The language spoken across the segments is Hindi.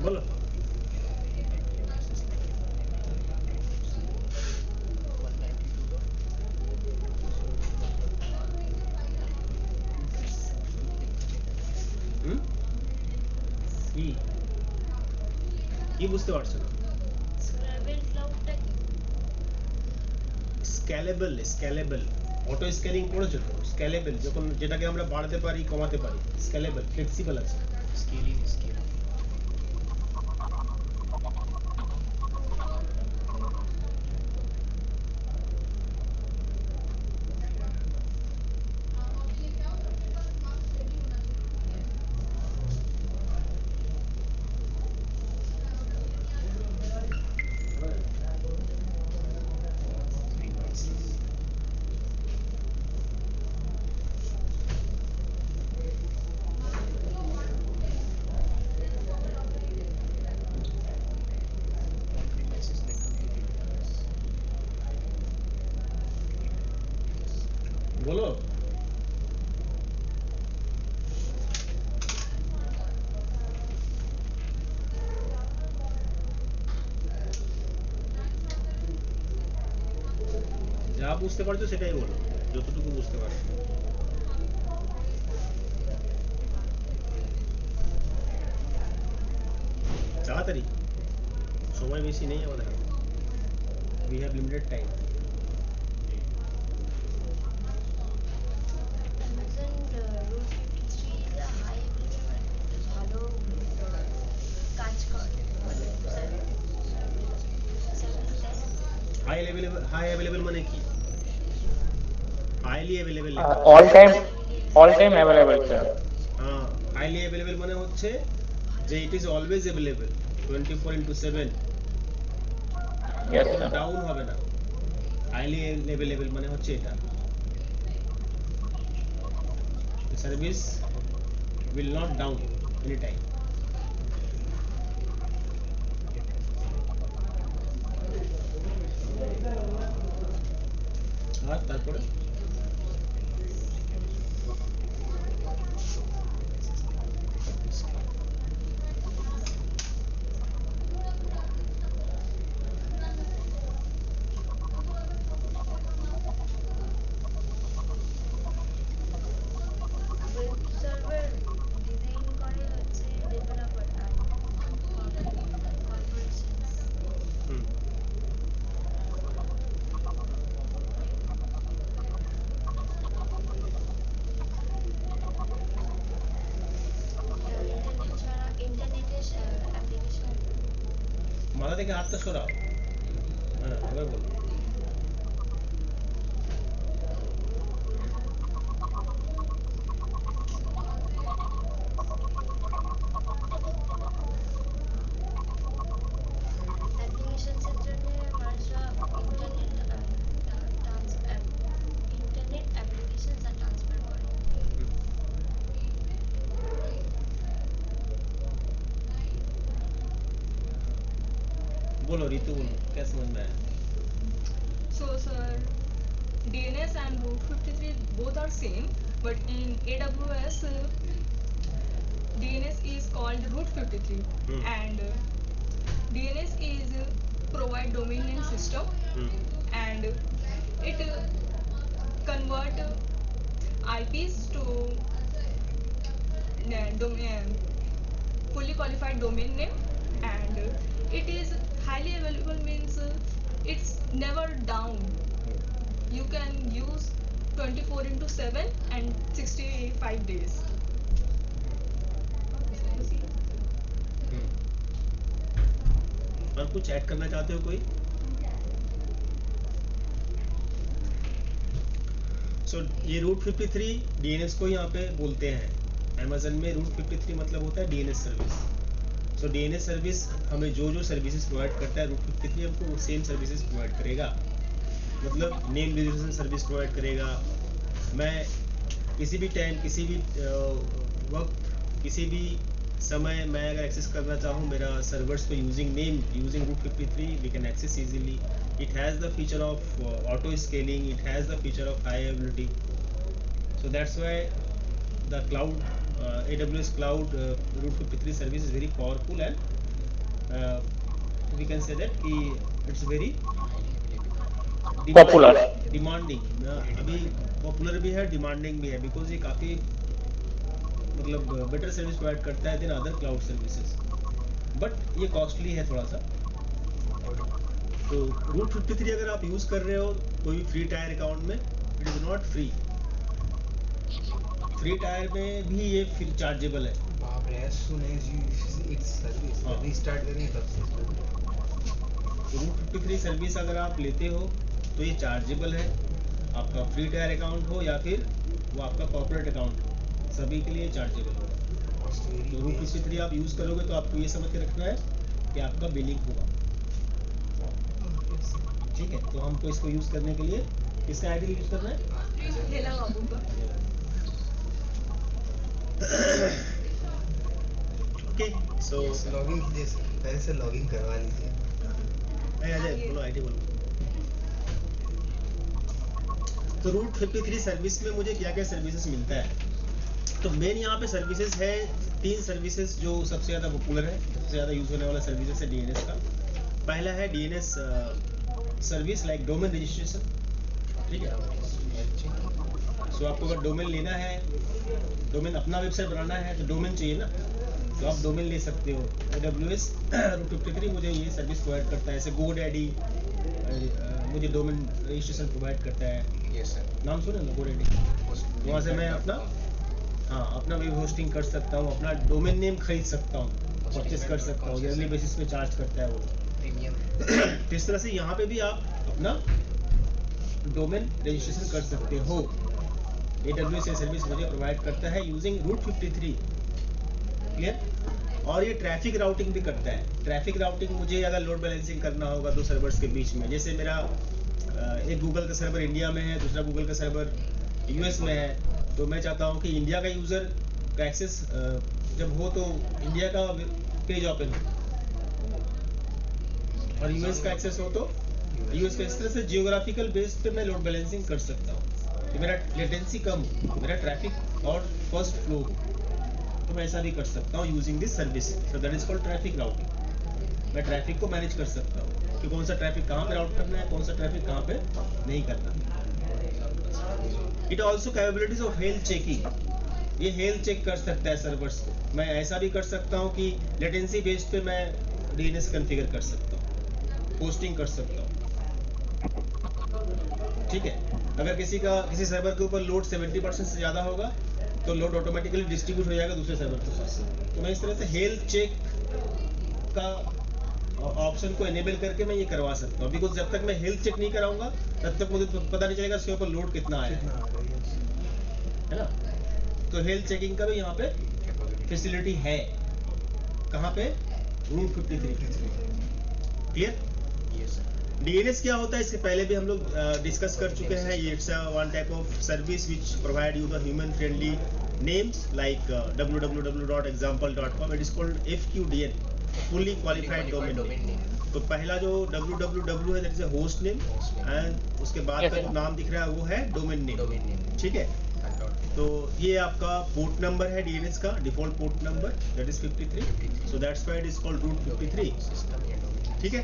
बोलो। কি কি বুঝতে পারছো না? স্ক্র্যাবেল ক্লাউডটা কি? স্কেলেবল, স্কেলেবল, অটো স্কেলিং পড়েছো তো? স্কেলেবল যখন যেটাকে আমরা বাড়াতে পারি কমাতে পারি, স্কেলেবল, ফ্লেক্সিবল আছে। Scaling scale. বলো। যা বুঝতে পারছো সেটাই বলো, যতটুকু বুঝতে পারছো। তাড়াতাড়ি, সময় বেশি নেই আমাদের হাতে, we have limited time. Amazon Route 53 is a high available ভালো কাজ করে মানে হাই অ্যাভেলেবল, হাই অ্যাভেলেবল মানে কি? হাইলি অ্যাভেলেবল লেখা আছে। All time, all time available sir. হ্যাঁ, হাইলি অ্যাভেলেবল মানে হচ্ছে যে it is always available 24/7, yes কখনো सर। ডাউন হবে না। হাইলি অ্যাভেলেবল মানে হচ্ছে এটা, service will not down any time. আর তারপরে ওয়েব সার্ভার ডিজাইন করে হচ্ছে ডেভেলপার আর কর্পোরেশনস। হুম, ইন্টারনেট ছাড়া ইন্টারনেটের অ্যাপ্লিকেশন। মাথা থেকে হাতটা সরাও। হ্যাঁ, এবার বলো। অ্যাপ্লিকেশনসের জন্য মানুষরা ইন্টারনেট ইন্টারনেট অ্যাপ্লিকেশনস আর ট্রান্সফার করে। হুম, बोलो रितु, बोलो क्या समझ में आया? So, sir, DNS and Route 53 both are same, but in AWS, DNS is called Route 53, and DNS is provide domain name system, and it convert IPs to domain fully qualified domain name, and it is highly available means it's never down. You can use 24 into 7 and 65 days. हम्म। और कुछ ऐड करना चाहते हो कोई? सो ये रूट 53 डीएनएस को यहाँ पे बोलते हैं। अमेजन में रूट 53 मतलब होता है डीएनएस सर्विस। सो डीएनएस सर्विस हमें जो जो सर्विसेज प्रोवाइड करता है रूट 53 हमको वो सेम सर्विसेज प्रोवाइड करेगा। मतलब नेम रिजर्वेशन सर्विस प्रोवाइड करेगा। मैं किसी भी टाइम, किसी भी वक्त, किसी भी समय मैं अगर एक्सेस करना चाहूँ मेरा सर्वर्स को using name, using route 53 we can access easily. it has the feature of auto scaling, it has the feature of high availability, so that's why the cloud, AWS cloud route 53 service is very powerful and we can say that कि इट्स वेरी Popular. डिमांडिंग, अभी पॉपुलर भी है, डिमांडिंग भी है, बिकॉज ये काफ़ी मतलब बेटर सर्विस प्रोवाइड करता है than other cloud services, but ये कॉस्टली है थोड़ा सा। तो रूट 53 अगर आप यूज़ कर रहे हो कोई फ्री टायर अकाउंट में, it is not free. Free tyre में भी ये फिर चार्जेबल है। बाप रे, as soon as you it's service हाँ। restart करेंगे तब से रूट 53 सर्विस अगर आप लेते हो तो ये चार्जेबल है, आपका फ्री टायर अकाउंट हो या फिर वो आपका कॉर्पोरेट अकाउंट हो, सभी के लिए चार्जेबल होगा। तो रूट 53 आप यूज़ करोगे तो आपको ये समझ के रखना है कि आपका बिलिंग होगा, ठीक है। तो हमको इसको यूज़ करने के लिए किसका आईडी यूज़ करना है? हेला बाबू का। ओके, सो लॉगिन कीजिए सर, पहले से लॉगिन करवा लीजिए। अजय बोलो, आईडी बोलो। तो रूट 53 सर्विस में मुझे क्या क्या सर्विसेज मिलता है? तो मेन यहाँ पे सर्विसेज है 3 सर्विसेज जो सबसे ज़्यादा पॉपुलर है, सबसे ज़्यादा यूज़ होने वाला सर्विसेज है डीएनएस का। पहला है DNS service like domain registration, ठीक है। सो आपको अगर डोमेन लेना है, डोमेन अपना वेबसाइट बनाना है तो डोमेन चाहिए ना, तो आप डोमेन ले सकते हो। AWS रूट 53 मुझे ये सर्विस प्रोवाइड करता है, जैसे GoDaddy मुझे डोमेन रजिस्ट्रेशन प्रोवाइड करता है। Yes sir. नाम सुने ना, GoDaddy। वहाँ से मैं अपना अपना वेब होस्टिंग कर सकता हूँ, अपना डोमेन नेम खरीद सकता हूँ, परचेस कर सकता हूँ, ईयरली बेसिस पे चार्ज करता है वो। प्रीमियम। तो इस तरह से यहाँ पे भी आप अपना डोमेन रजिस्ट्रेशन कर सकते हो। AWS ये सर्विस मुझे प्रोवाइड करता है यूजिंग रूट 53, क्लियर। और ये ट्रैफिक राउटिंग भी करता है। ट्रैफिक राउटिंग मुझे अगर लोड बैलेंसिंग करना होगा 2 सर्वर्स के बीच में, जैसे मेरा एक गूगल का सर्वर इंडिया में है, दूसरा गूगल का सर्वर US में है, तो मैं चाहता हूँ कि इंडिया का यूज़र का एक्सेस जब हो तो इंडिया का पेज ओपन हो, और US का एक्सेस हो तो US का। इस तरह से जियोग्राफिकल बेस पे मैं लोड बैलेंसिंग कर सकता हूँ कि मेरा लेटेंसी कम हो, मेरा ट्रैफिक और फर्स्ट फ्लो हो, तो मैं ऐसा भी कर सकता हूँ using this service. So that is called traffic routing. मैं ट्रैफिक को मैनेज कर सकता हूँ कि कौन सा ट्रैफिक कहाँ पे राउट करना है, कौन सा ट्रैफिक कहाँ पे नहीं करना। It also capabilities of health checking, ये हेल्थ चेक कर सकता है सर्वर्स को। मैं ऐसा भी कर सकता हूँ कि लेटेंसी बेस्ड पे मैं DNS कॉन्फ़िगर कर सकता हूँ, होस्टिंग कर सकता हूँ, ठीक है। अगर किसी सर्वर के ऊपर लोड 70% से ज़्यादा होगा तो लोड ऑटोमेटिकली डिस्ट्रीब्यूट हो जाएगा दूसरे सर्वर के पास। तो मैं इस तरह से हेल्थ चेक का ऑप्शन को एनेबल करके मैं ये करवा सकता हूँ, बिकॉज जब तक मैं हेल्थ चेक नहीं कराऊंगा तब तक मुझे पता नहीं चलेगा उसके ऊपर लोड कितना आया है ना। तो हेल्थ चेकिंग का भी यहाँ पे फैसिलिटी है, कहाँ पे? Root 53, clear. DNS क्या होता है इससे पहले भी हम लोग डिस्कस कर चुके हैं। ये it's one type of service which provide you the human friendly names like www.example.com। It is called FQDN, fully qualified domain name. तो पहला जो www है that is a host name, and उसके बाद का जो नाम दिख रहा है वो है डोमेन नेम, ठीक है। तो ये आपका पोर्ट नंबर है DNS का, default port number that is 53। So that's why it is called route 53, ठीक है।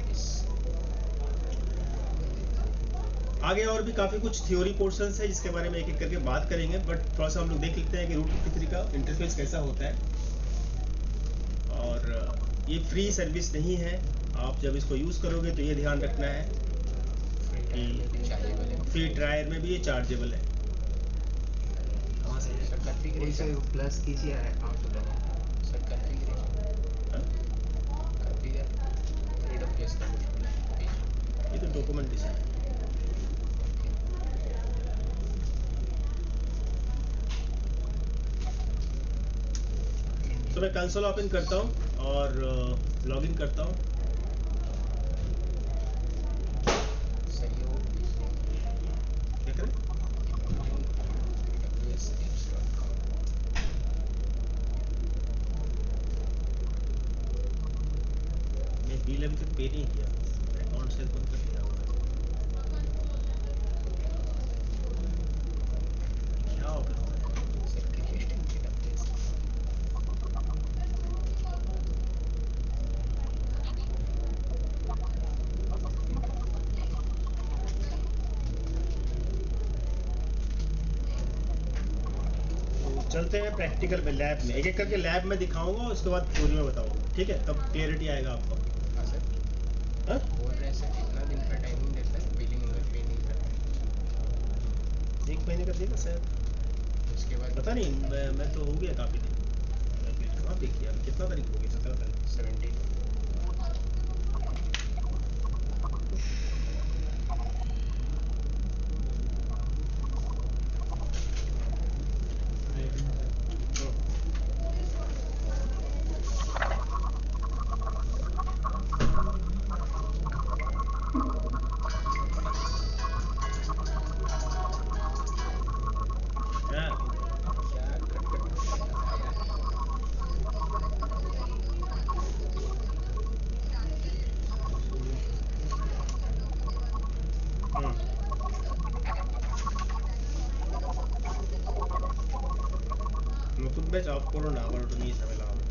आगे और भी काफ़ी कुछ थ्योरी पोर्शंस है जिसके बारे में एक एक करके बात करेंगे, बट थोड़ा सा हम लोग देख लेते हैं कि रूट 53 का इंटरफेस कैसा होता है। और ये फ्री सर्विस नहीं है, आप जब इसको यूज़ करोगे तो ये ध्यान रखना है कि फ्री ट्रायल में भी ये चार्जेबल है। प्लस कीजिए अकाउंट ये तो डॉक्यूमेंटेशन है। तो मैं कंसोल ओपन करता हूँ और लॉगिन करता हूँ। क्या करें? मैं बिल अभी तक पे नहीं किया, अकाउंट से बंद कर दिया हुआ है। क्या हो गया? चलते हैं प्रैक्टिकल में, लैब में, एक एक करके लैब में दिखाऊंगा और उसके बाद थ्योरी में बताऊंगा, ठीक है? तब क्लियरिटी आएगा आपको। हाँ सर, हाँ? बोल रहे हैं सर कितना दिन का टाइमिंग देता है बिलिंग और क्लीनिंग का? 1 महीने का देगा शायद, उसके बाद पता नहीं, मैं तो हो गया काफ़ी दिन। कहाँ पे किया, कितना तारीख हो गई? 17 तारीख। 70। নতুন ব্যাচ অফ করো না, আবার ওটা নিয়ে ঝামেলা হবে।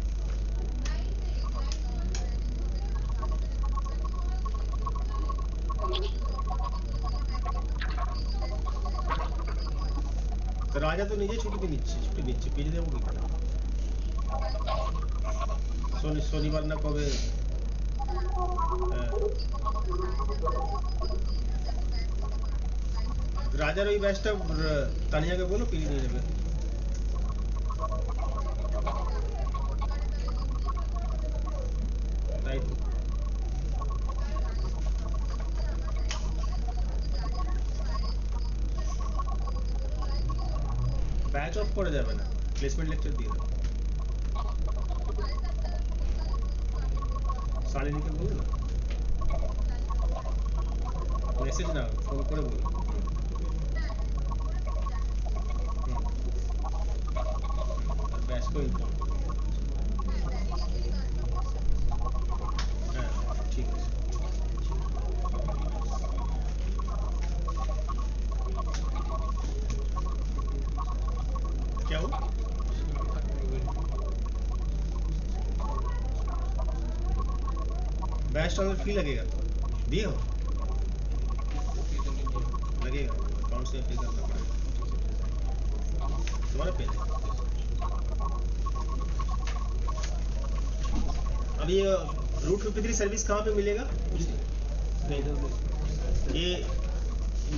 তো রাজা তো নিজে ছুটি নিচ্ছে, পেয়ে দেবো কি করে? শনিবার না কবে? রাজার ওই ব্যাচটা তানিয়াকে বলো পিড়ি নিয়ে নেবে। তাই তো ব্যাচ অফ করে যাবে না, প্লেসমেন্ট লেকচার দিয়ে দেবে। শালিনীকে বলো না, মেসেজ না, ফোন করে বলো। ব্যাচ को ইনফর্ম। হ্যাঁ ঠিক আছে। क्या हुआ? बैच ट्रांसफर फी लगेगा, दिए हो? लगेगा, अकाउंट से पे करना पड़ेगा तुम्हारा पे। अब ये रूट 53 सर्विस कहाँ पे मिलेगा? ये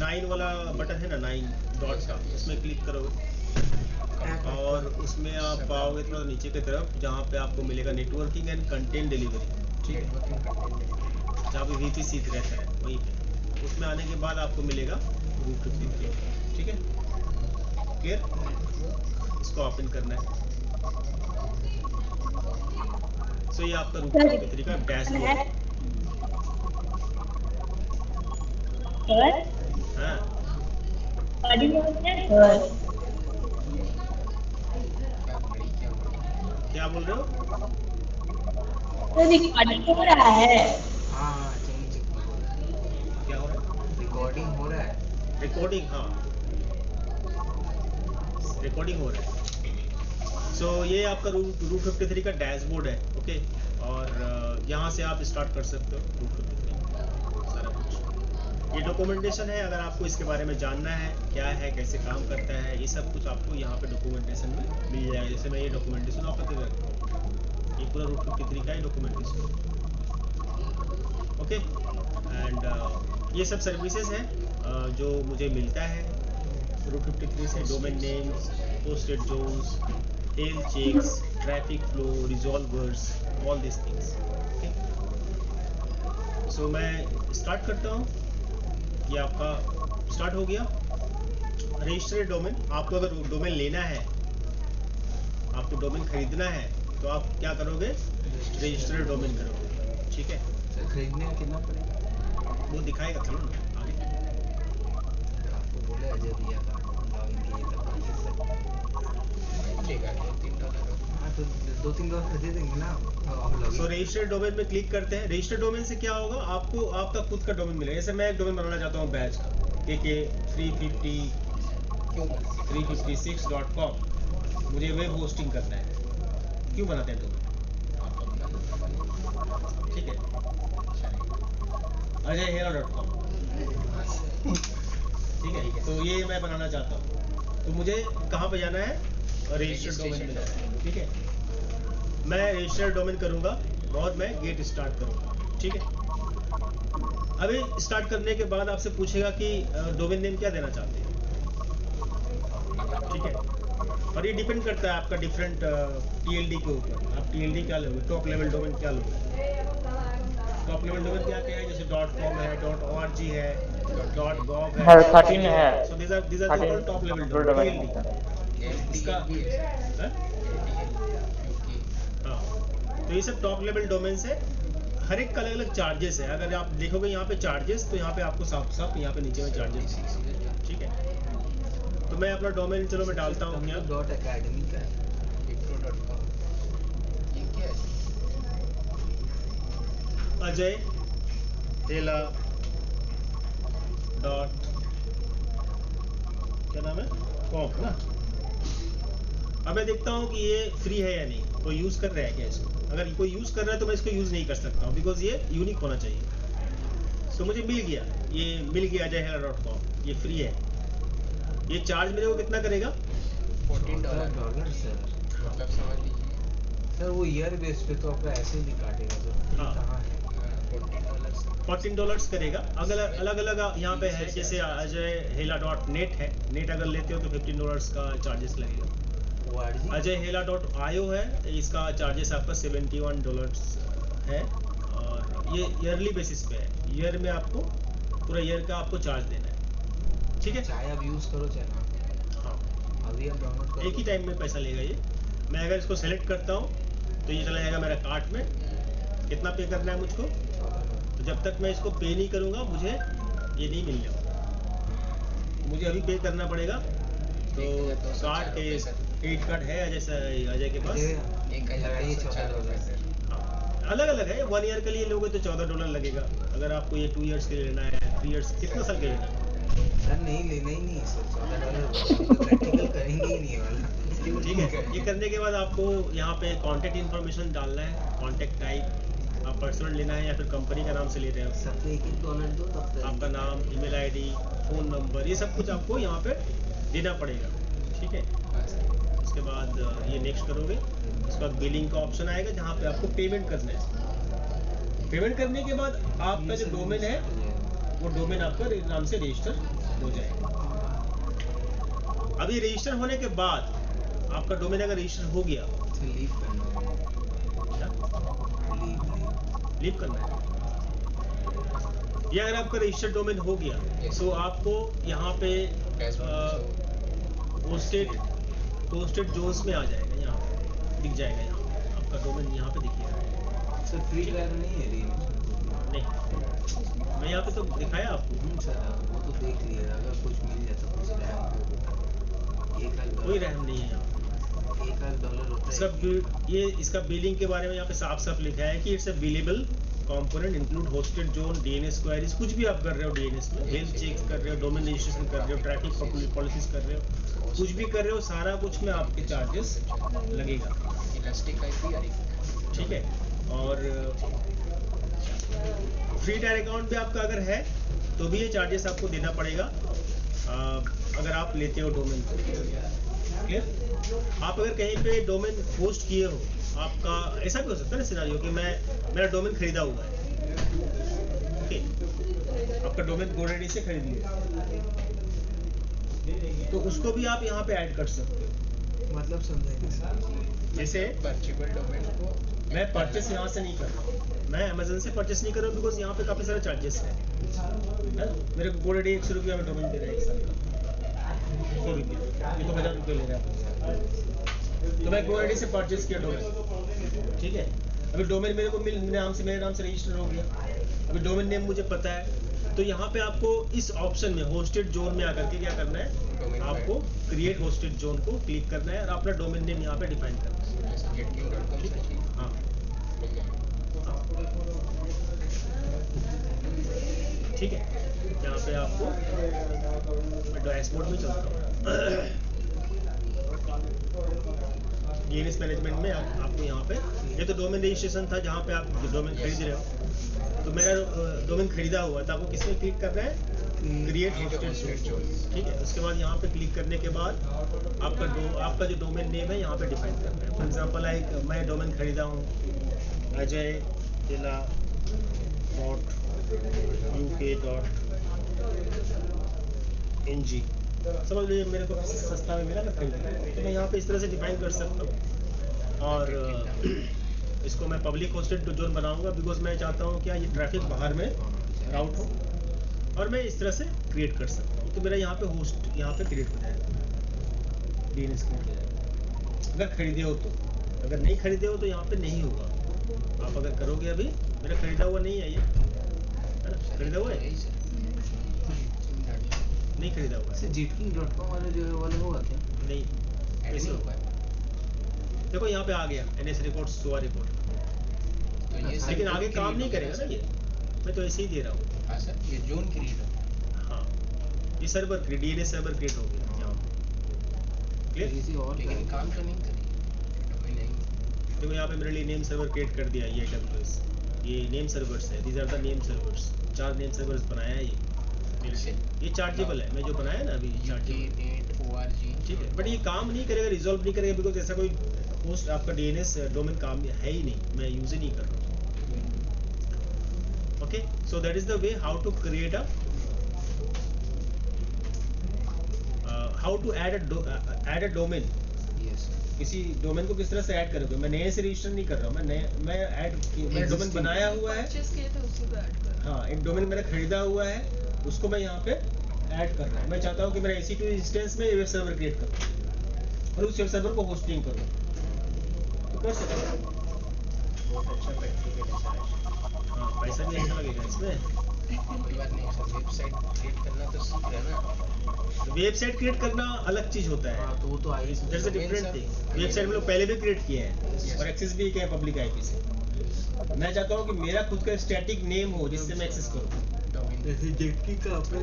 9 वाला बटन है ना, 9 डॉट का, इसमें क्लिक करोगे और उसमें आप पाओगे थोड़ा नीचे की तरफ, जहाँ पे आपको मिलेगा नेटवर्किंग एंड कंटेंट डिलीवरी, ठीक है? जहाँ पे VPC रहता है वहीं पे, उसमें आने के बाद आपको मिलेगा रूट 53, ठीक है? क्लियर? इसको ओपन करना है। सो ये आपका रूट 53 का डैशबोर्ड है। हाँ क्या बोल रहे हो? रिकॉर्डिंग हो रहा है। हाँ चेंज क्या हो रहा है? रिकॉर्डिंग हो रहा है। रिकॉर्डिंग, हाँ रिकॉर्डिंग हो रहा है। सो ये आपका रूट 53 का डैशबोर्ड है, ओके? और यहाँ से आप स्टार्ट कर सकते हो रूट 53 सारा कुछ। ये डॉक्यूमेंटेशन है, अगर आपको इसके बारे में जानना है क्या है, कैसे काम करता है, ये सब कुछ आपको यहाँ पे डॉक्यूमेंटेशन में मिल जाएगा। जैसे मैं ये डॉक्यूमेंटेशन ओपन कर रखता हूँ, ये पूरा रूट 53 का ही डॉक्यूमेंटेशन, ओके? एंड ये सब सर्विसेज हैं जो मुझे मिलता है रूट 53 से। Domain names, posted zones, health checks, traffic flow, resolvers, all this things, okay? So मैं स्टार्ट करता हूँ। ये आपका स्टार्ट हो गया। रजिस्टर्ड डोमेन, आपको अगर डोमेन लेना है, आपको डोमेन खरीदना है, तो आप क्या करोगे? रजिस्टर्ड डोमेन करोगे, ठीक है? सर खरीदने का कितना पड़ेगा? वो दिखाएगा, चलो ना आगे। आपको बोले अजय भैया का लॉगिन किए तब मिलेगा $2-3। हाँ तो 2-3 खरीदे देंगे ना आप लॉगिन। सो रजिस्टर्ड डोमेन में क्लिक करते हैं। रजिस्टर्ड डोमेन से क्या होगा? आपको आपका खुद का डोमेन मिलेगा। जैसे मैं एक डोमेन बनाना चाहता हूँ बैच का, KK356.com, मुझे वेब होस्टिंग करना है। क्यों बनाते हैं डोमेन? ठीक है, ajayhera.com, ठीक है? तो ये मैं बनाना चाहता हूँ, तो मुझे कहाँ पे जाना है? रजिस्टर्ड डोमेन में जाना है। ठीक है, मैं रजिस्टर्ड डोमेन करूंगा और मैं गेट स्टार्ट करूंगा। ठीक है, अभी स्टार्ट करने के बाद आपसे पूछेगा कि डोमेन नेम क्या देना चाहते हैं। ठीक है, और ये डिपेंड करता है आपका डिफरेंट टीएलडी के ऊपर। आप टीएलडी क्या लोगे, टॉप लेवल डोमेन क्या लोगे। टॉप लेवल डोमेन क्या क्या है, जैसे .com है, .org है, .gov है, 13 है। सो these are top level domain TLD. इसका हाँ? हाँ, तो ये सब टॉप लेवल डोमेन है। हर एक का अलग अलग चार्जेस है। अगर आप देखोगे यहाँ पे चार्जेस, तो यहाँ पे आपको साफ साफ यहाँ पे नीचे में चार्जेस। ठीक है, तो मैं अपना डोमेन चलो मैं डालता हूँ क्या .academy का है। ये क्या है? अजय हेला डॉट क्या नाम है, कॉम ना। अब मैं देखता हूँ कि ये फ्री है या नहीं, कोई यूज कर रहा है क्या इसको। अगर कोई यूज कर रहा है तो मैं इसको यूज नहीं कर सकता हूँ, बिकॉज ये यूनिक होना चाहिए। तो मुझे मिल गया, ये मिल गया अजय हेला .com, ये फ्री है। ये चार्ज मेरे को कितना करेगा, $14 सर। मतलब समझ लीजिए सर वो ईयर बेस पे तो आपका ऐसे ही काटेगा सर। हाँ। कहाँ है? $14 $14 करेगा। अलग अलग यहाँ पे है, जैसे अजय हेला .net है, नेट अगर लेते हो तो $15 का चार्जेस लगेगा। ORG? अजय हेला .io है, इसका चार्जेस आपका $71 है, और ये ईयरली बेसिस पे है। ईयर में आपको पूरा ईयर का आपको चार्ज देना है। ठीक है, चाहे आप यूज करो चाहे ना। हाँ, अभी आप डाउनलोड करो। एक ही टाइम में पैसा लेगा ये। मैं अगर इसको सेलेक्ट करता हूँ तो ये चला जाएगा मेरा कार्ट में। कितना पे करना है मुझको, तो जब तक मैं इसको पे नहीं करूँगा मुझे ये नहीं मिलने वाला। मुझे अभी पे करना पड़ेगा। तो कार्ड के क्रेडिट कार्ड है अजय के पास। लगाइए $14। हाँ, अलग अलग है। 1 ईयर के लिए लोगे तो $14 लगेगा। अगर आपको ये 2 ईयर्स के लिए लेना है, 3 ईयर्स, कितना साल के लेना है। सर नहीं लेना ही नहीं है सर, $14 प्रैक्टिकल करेंगे ही नहीं वाला। ठीक है, ये करने के बाद आपको यहाँ पे कॉन्टैक्ट इन्फॉर्मेशन डालना है। कॉन्टैक्ट टाइप आप पर्सनल लेना है या फिर कंपनी का नाम से ले रहे हो। सबको $1 दो तब तक आपका नाम, ईमेल आईडी, फ़ोन नंबर, ये सब कुछ आपको यहाँ पे देना पड़ेगा। ठीक है, उसके बाद ये नेक्स्ट करोगे। उसके बाद बिलिंग का ऑप्शन आएगा जहाँ पे आपको पेमेंट करना है। पेमेंट करने के बाद आपका जो डोमेन है वो डोमेन आपका नाम से रजिस्टर हो जाएगा। अभी रजिस्टर होने के बाद आपका डोमेन अगर रजिस्टर हो गया, लीव करना है। लीव करना है, या अगर आपका रजिस्टर्ड डोमेन हो गया तो आपको यहाँ पे पोस्टेड जोन्स में आ जाएगा। यहाँ पे दिख जाएगा, यहाँ पे आपका डोमेन यहाँ पे दिखेगा। सर फ्री ट्रायल नहीं है नहीं, मैं यहाँ पे तो दिखाया आपको। सर वो तो देख लिया, अगर कुछ मिल जाता कुछ रैम कोई रैम नहीं है यहाँ। $1 होता है। ये इसका बिलिंग के बारे में यहाँ पे साफ साफ लिखा है कि it's a billable component include hosted zone, DNS queries, कुछ भी आप कर रहे हो डीएनएस में, हेल्थ चेक कर रहे हो, डोमेन रजिस्ट्रेशन कर रहे हो, ट्रैफिक पॉलिसीज कर रहे हो, कुछ भी कर रहे हो, सारा कुछ में आपके चार्जेस लगेगा। इलास्टिक IP और ठीक है, और फ्री टायर अकाउंट भी आपका अगर है तो भी ये चार्जेस आपको देना पड़ेगा अगर आप लेते हो डोमेन। क्लियर? आप अगर कहीं पे डोमेन होस्ट किए हो, आपका ऐसा भी हो सकता है ना सिनारियो कि मेरा डोमेन खरीदा हुआ है। ओके, आपका डोमेन GoDaddy से खरीद लिया, तो उसको भी आप यहाँ पे ऐड कर सकते हो। मतलब समझेंगे जैसे पर्चेबल डोमेन को मैं परचेस यहाँ से नहीं कर रहा हूँ, मैं अमेजन से परचेस नहीं कर रहा हूँ, बिकॉज यहाँ पे काफ़ी सारे चार्जेस हैं। मेरे को GoDaddy 100 रुपया में डोमेन दे रहा है एक साल का, 100 रुपया, ये तो 1000 रुपये ले रहा है। तो मैं GoDaddy से परचेस किया डोमेन। ठीक है, अभी डोमेन मेरे को मेरे नाम से रजिस्टर हो गया। अभी डोमेन नेम मुझे पता है, तो यहाँ पे आपको इस ऑप्शन में होस्टेड जोन में आकर के क्या करना है, आपको क्रिएट होस्टेड जोन को क्लिक करना है और अपना डोमेन नेम यहाँ पे डिफाइन करना है। getking.com से चाहिए। हाँ, मिल जाएगा। ठीक है, यहाँ पे आपको मैं डैशबोर्ड में चलता हूँ। डीएनएस मैनेजमेंट में आपको यहाँ पे ये तो डोमेन रजिस्ट्रेशन था जहाँ पे आप डोमेन खरीद रहे हो। तो मेरा डोमेन खरीदा हुआ था, आपको किस में क्लिक करना है, क्रिएट होस्टेड जोन, ठीक है। उसके बाद यहाँ पे क्लिक करने के बाद आपका जो डोमेन नेम है यहाँ पे डिफाइन करना है। फॉर एग्जांपल मैं डोमेन खरीदा हूँ ajayhela.uk.ng, समझ लीजिए मेरे को सस्ता में मिला, मैं खरीद लिया, तो मैं यहाँ पे इस तरह से डिफाइन कर सकता हूँ। और इसको मैं पब्लिक होस्टेड जोन बनाऊंगा बिकॉज मैं चाहता हूँ क्या ये ट्रैफिक बाहर में राउट हो, और मैं इस तरह से क्रिएट कर सकता हूँ। तो मेरा यहाँ पे होस्ट यहाँ पे क्रिएट हो जाएगा, DNS क्रिएट हो जाएगा। अगर खरीदे हो तो, अगर नहीं खरीदे हो तो यहाँ पे नहीं होगा। आप अगर करोगे, अभी मेरा खरीदा हुआ नहीं है ये, है ना? खरीदा हुआ है? नहीं खरीदा हुआ है। jetking.com वाले जो वाले होगा क्या? नहीं, कैसे होगा? देखो यहाँ पे आ गया NS रिकॉर्ड, SOA रिकॉर्ड, लेकिन आगे काम नहीं करेगा ना ये, मैं तो ऐसे ही दे रहा हूँ। हाँ सर, ये जोन क्रिएट हो, हाँ, ये सर्वर DNS सर्वर क्रिएट हो गया यहाँ, क्लियर? किसी और लेकिन काम तो नहीं करेगी डोमेन नहीं। देखो यहाँ पे मेरे लिए नेम सर्वर क्रिएट कर दिया ये AWS, ये नेम सर्वर्स है, these are the name servers, 4 name servers बनाया है ये चार्जेबल है, मैं जो बनाया ना अभी चार्जेबल, org, ठीक है। बट ये काम नहीं करेगा, रिजॉल्व नहीं करेगा, बिकॉज ऐसा कोई होस्ट आपका DNS डोमेन काम है ही नहीं, मैं यूज ही नहीं कर रहा हूँ। Okay, so that is the way how to create how to add a domain. Yes. किसी डोमेन को किस तरह से ऐड करोगे? मैं नए से रजिस्टर नहीं कर रहा हूँ, मैं डोमेन बनाया हुआ है, परचेस किए थे उसी को ऐड कर। हाँ, एक डोमेन मैंने खरीदा हुआ है, उसको मैं यहाँ पे ऐड कर रहा हूँ। मैं चाहता हूँ कि मेरा EC2 इंस्टेंस में वेब सर्वर क्रिएट करूँ और उस वेब सर्वर को होस्टिंग करूँ, तो कर सकते हैं। बहुत अच्छा प्रैक्टिकल है सर। हाँ, पैसा भी अच्छा लगेगा इसमें। कोई बात नहीं सर, वेबसाइट क्रिएट करना तो सीख रहे ना। वेबसाइट क्रिएट करना अलग चीज होता है, हाँ, तो वो तो I that's a different thing. Website हम लोग पहले भी क्रिएट किए हैं और एक्सेस भी किए हैं पब्लिक IP से। मैं चाहता हूँ कि मेरा खुद का स्टैटिक नेम हो जिससे मैं एक्सेस करूँ। जैसे jetking का अपने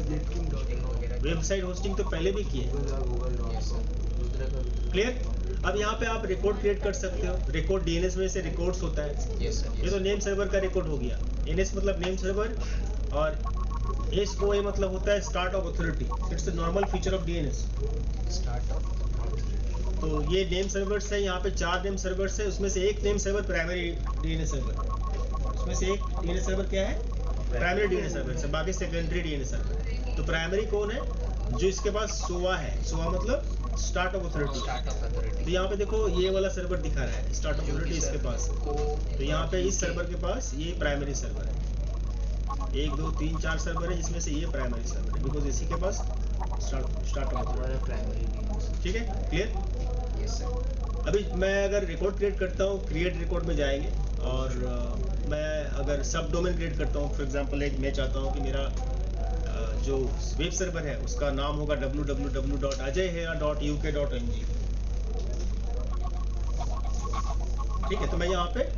jetking.com वेबसाइट होस्टिंग तो पहले भी किए हैं, दूसरे का क्लियर? अब यहाँ पे आप रिकॉर्ड क्रिएट कर सकते हो। रिकॉर्ड DNS में से रिकॉर्ड्स होता है, यस सर, ये तो नेम सर्वर का रिकॉर्ड हो गया। NS मतलब नेम सर्वर और SOA मतलब होता है start of authority, it's the normal feature of DNS। Start of. तो ये नेम सर्वर्स है, यहाँ पे 4 नेम सर्वर्स है, उसमें से एक name server primary DNS server, उसमें से एक DNS सर्वर क्या है? प्राइमरी DNS सर्वर है, बाकी सेकेंडरी DNS सर्वर। तो प्राइमरी कौन है? जो इसके पास SOA है, SOA मतलब start of authority. Start of authority. तो यहाँ पे देखो ये वाला सर्वर दिखा रहा है स्टार्ट ऑफ अथॉरिटी इसके पास, तो यहाँ पे इस सर्वर के पास ये प्राइमरी सर्वर है। 1 2 3 4 सर्वर है, जिसमें से ये प्राइमरी सर्वर है, बिकॉज इसी के पास स्टार्ट ऑफ अथॉरिटी, प्राइमरी ठीक है, क्लियर? Yes sir. अभी मैं अगर रिकॉर्ड क्रिएट करता हूँ, क्रिएट रिकॉर्ड में जाएंगे, और मैं अगर सब डोमेन क्रिएट करता हूँ, फॉर एग्जांपल एक मैं चाहता हूँ कि मेरा जो वेब सर्वर है उसका नाम होगा www.ajayhela.uk.ng, ठीक है। तो मैं यहाँ पे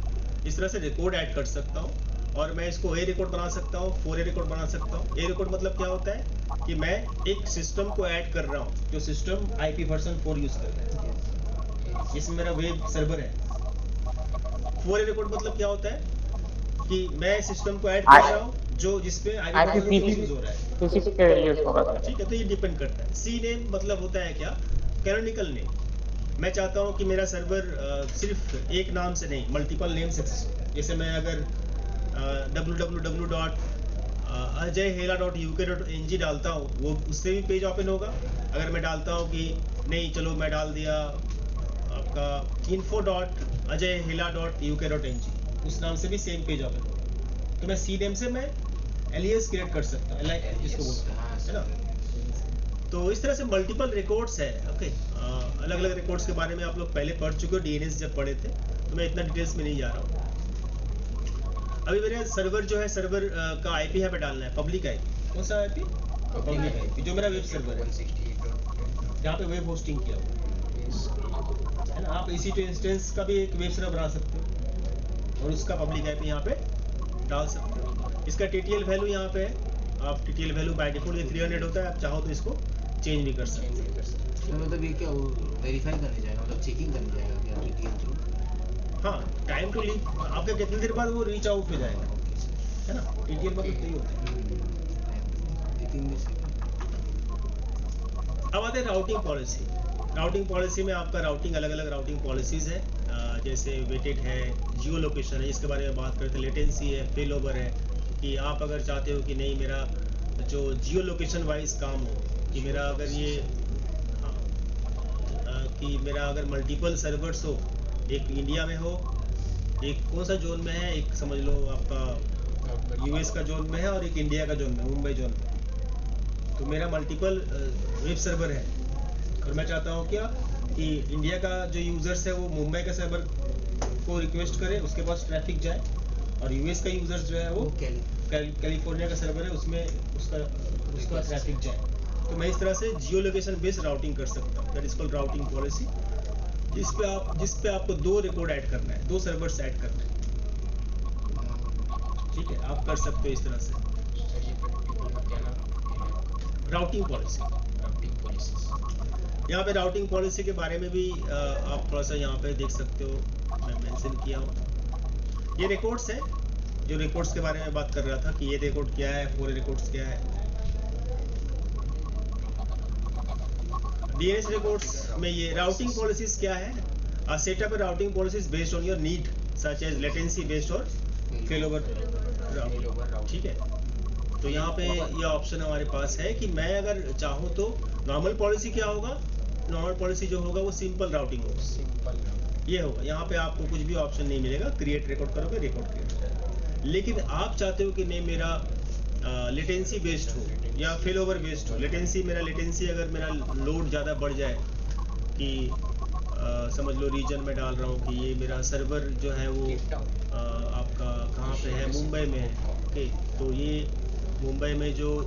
इस तरह से रिकॉर्ड ऐड कर सकता हूँ, और मैं इसको A रिकॉर्ड बना सकता हूँ, 4A रिकॉर्ड बना सकता हूँ। A रिकॉर्ड मतलब क्या होता है कि मैं एक सिस्टम को ऐड कर रहा हूँ जो सिस्टम IP वर्जन 4 यूज कर रहा है, इसमें मेरा वेब सर्वर है। 4A रिकॉर्ड मतलब क्या होता है कि मैं सिस्टम को ऐड कर रहा हूँ जो जिसपे IP वर्जन 4 यूज हो रहा है, PCP के यूज होगा सर। ठीक है। तो ये डिपेंड करता है। C नेम मतलब होता है क्या? Canonical name. मैं चाहता हूँ कि मेरा सर्वर सिर्फ एक नाम से नहीं, मल्टीपल नेम से एक्सेस होता है। जैसे मैं अगर www.ajayhela.uk.ng डालता हूँ, वो उससे भी पेज ओपन होगा। अगर मैं डालता हूँ कि नहीं, चलो मैं डाल दिया आपका info.ajayhela.uk.ng, उस नाम से भी सेम पेज ओपन होगा। तो मैं C नेम से मैं alias क्रिएट कर सकता हूँ, जिसको बोलते हैं, है ना? तो इस तरह से मल्टीपल रिकॉर्ड्स है। ओके, अलग अलग रिकॉर्ड्स के बारे में आप लोग पहले पढ़ चुके हो DNS जब पढ़े थे, तो मैं इतना डिटेल्स में नहीं जा रहा हूँ। अभी मेरे सर्वर जो है, सर्वर का IP यहाँ पे डालना है, पब्लिक IP। कौन सा IP? पब्लिक IP, जो मेरा वेब सर्वर है, 168. जहाँ पे वेब होस्टिंग किया हुआ है ना। आप EC2 इंस्टेंस का भी एक वेब सर्वर बना सकते हो और उसका पब्लिक IP यहाँ पे डाल सकते हो। इसका TTL वैल्यू यहाँ पे है, आप TTL वैल्यू बाय डिफॉल्ट ये 300 होता है, आप चाहो तो इसको चेंज भी कर सकते हो। मतलब ये क्या वेरीफाई करने जाएगा, मतलब चेकिंग करने जाएगा क्या TTL थ्रू? हाँ, टाइम टू लीव आपका कितनी देर बाद वो रीच आउट हो जाएगा, है ना। TTL मतलब यही होता है। 2-3 दिन से अब आते हैं राउटिंग पॉलिसी। राउटिंग पॉलिसी में आपका राउटिंग अलग अलग राउटिंग पॉलिसीज़ है, जैसे वेटेड है, जियो लोकेशन है, इसके बारे में बात करते हैं, लेटेंसी है, फेल ओवर है, कि आप अगर चाहते हो कि नहीं मेरा जो जियो लोकेशन वाइज काम हो, कि मेरा अगर ये कि मेरा अगर मल्टीपल सर्वर्स हो, एक इंडिया में हो, एक कौन सा जोन में है, एक समझ लो आपका यूएस का जोन में है और एक इंडिया का जोन में, मुंबई जोन में, तो मेरा मल्टीपल वेब सर्वर है और मैं चाहता हूँ क्या कि इंडिया का जो यूज़र्स है वो मुंबई का सर्वर को रिक्वेस्ट करे, उसके पास ट्रैफिक जाए, और यूएस का यूज़र्स जो है वो कैलिफोर्निया का सर्वर है उसमें उसका ट्रैफिक जाए। तो मैं इस तरह से जियो लोकेशन बेस्ड राउटिंग कर सकता हूँ, that is called routing policy, जिस पे आपको 2 रिकॉर्ड ऐड करना है, 2 सर्वर्स ऐड करना है। ठीक है, आप कर सकते हो इस तरह से सर ये पर्टिकुलर क्या नाम राउटिंग पॉलिसी। राउटिंग पॉलिसीज यहाँ पे राउटिंग पॉलिसी के बारे में भी आप थोड़ा सा यहाँ पे देख सकते हो, मैं मेंशन किया हूँ। ये रिकॉर्ड्स है, जो रिकॉर्ड्स के बारे में बात कर रहा था कि ये रिकॉर्ड क्या है, पूरे रिकॉर्ड्स क्या है। डीएनएस रिकॉर्ड्स में ये राउटिंग पॉलिसीज क्या है, setup routing policies based on your need such as latency based और फेलोवर राउटिंग। ठीक है, तो यहाँ पे ये ऑप्शन हमारे पास है कि मैं अगर चाहूँ तो नॉर्मल पॉलिसी क्या होगा, नॉर्मल पॉलिसी जो होगा वो सिंपल राउटिंग होगा, सिंपल ये होगा। यहाँ पे आपको कुछ भी ऑप्शन नहीं मिलेगा, क्रिएट रिकॉर्ड करोगे रिकॉर्ड क्रिएट हो जाएगा। लेकिन आप चाहते हो कि नहीं मेरा लेटेंसी बेस्ड हो या फेल ओवर बेस्ड हो, लेटेंसी अगर मेरा लोड ज़्यादा बढ़ जाए कि समझ लो रीजन में डाल रहा हूँ कि ये मेरा सर्वर जो है वो आपका कहाँ पे है, मुंबई में है, ओके, तो ये मुंबई में जो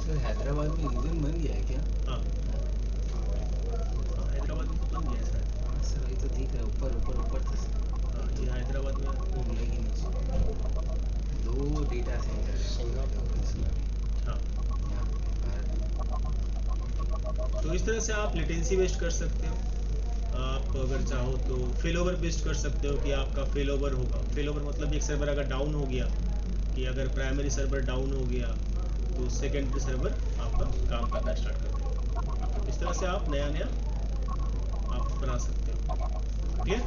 सर हैदराबाद में रीजन बन गया है क्या? हाँ हैदराबाद में तो बन गया है सर। हाँ सर वही तो दिख रहा है, ऊपर था सर। हाँ, ये हैदराबाद में मुंबई के नीचे 2 डेटा सेंटर है। सिंगापुर हाँ, तो इस तरह से आप लेटेंसी बेस्ड कर सकते हो। आप अगर चाहो तो फेल ओवर बेस्ड कर सकते हो कि आपका फेल ओवर होगा। फेल ओवर मतलब एक सर्वर अगर डाउन हो गया, कि अगर प्राइमरी सर्वर डाउन हो गया तो सेकेंडरी सर्वर आपका काम करना स्टार्ट कर देगा। इस तरह से आप नया आप बना सकते हो। क्लियर?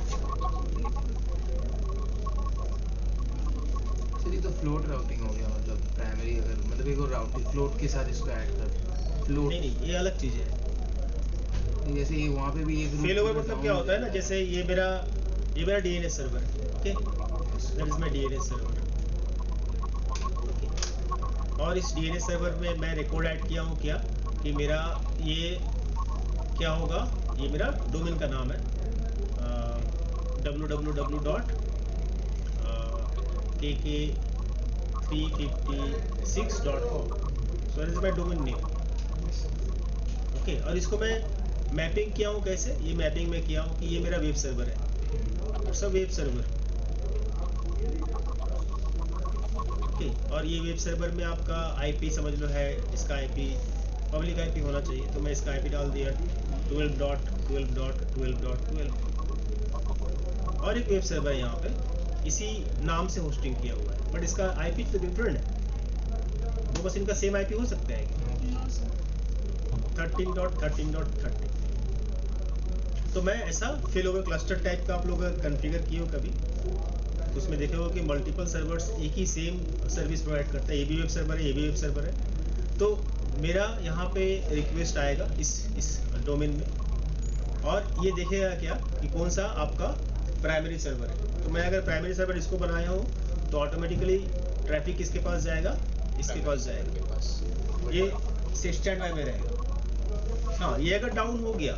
सर ये तो फ्लोट राउटिंग हो गया, मतलब प्राइमरी अगर मतलब एक और राउटिंग फ्लोट के साथ इसको ऐड कर फ्लोट। नहीं, ये अलग चीज़ है। जैसे ये वहाँ पे भी एक फेल ओवर मतलब क्या होता है ना, जैसे ये मेरा डीएनएस सर्वर है, okay, that is my DNS server, और इस डीएनएस सर्वर में मैं रिकॉर्ड ऐड किया हूँ क्या कि मेरा ये क्या होगा, ये मेरा डोमेन का नाम है www.kk356.com, so that is my domain name, okay. और इसको मैं मैपिंग किया हूँ कैसे, ये मैपिंग में किया हूँ कि ये मेरा वेब सर्वर है, सब वेब सर्वर, ओके। और ये वेब सर्वर में आपका आईपी समझ लो है, इसका आईपी पब्लिक आईपी होना चाहिए, तो मैं इसका आईपी डाल दिया 12.12.12.12, और एक वेब सर्वर है यहाँ पे इसी नाम से होस्टिंग किया हुआ है, बट इसका आईपी तो डिफरेंट है, वो बस इनका सेम आईपी हो सकता है 13.13.13। तो मैं ऐसा फेल ओवर क्लस्टर टाइप का आप लोग अगर कॉन्फ़िगर किए हो कभी, तो उसमें देखे हो कि मल्टीपल सर्वर्स एक ही सेम सर्विस प्रोवाइड करता है, ये भी वेब सर्वर है, ये भी वेब सर्वर है, तो मेरा यहाँ पे रिक्वेस्ट आएगा इस डोमेन में, और ये देखेगा क्या कि कौन सा आपका प्राइमरी सर्वर है। तो मैं अगर प्राइमरी सर्वर इसको बनाया हूँ तो ऑटोमेटिकली ट्रैफिक किसके पास जाएगा, इसके पास जाएगा, ये स्टैंड बाय में रहेगा। हाँ, ये अगर डाउन हो गया,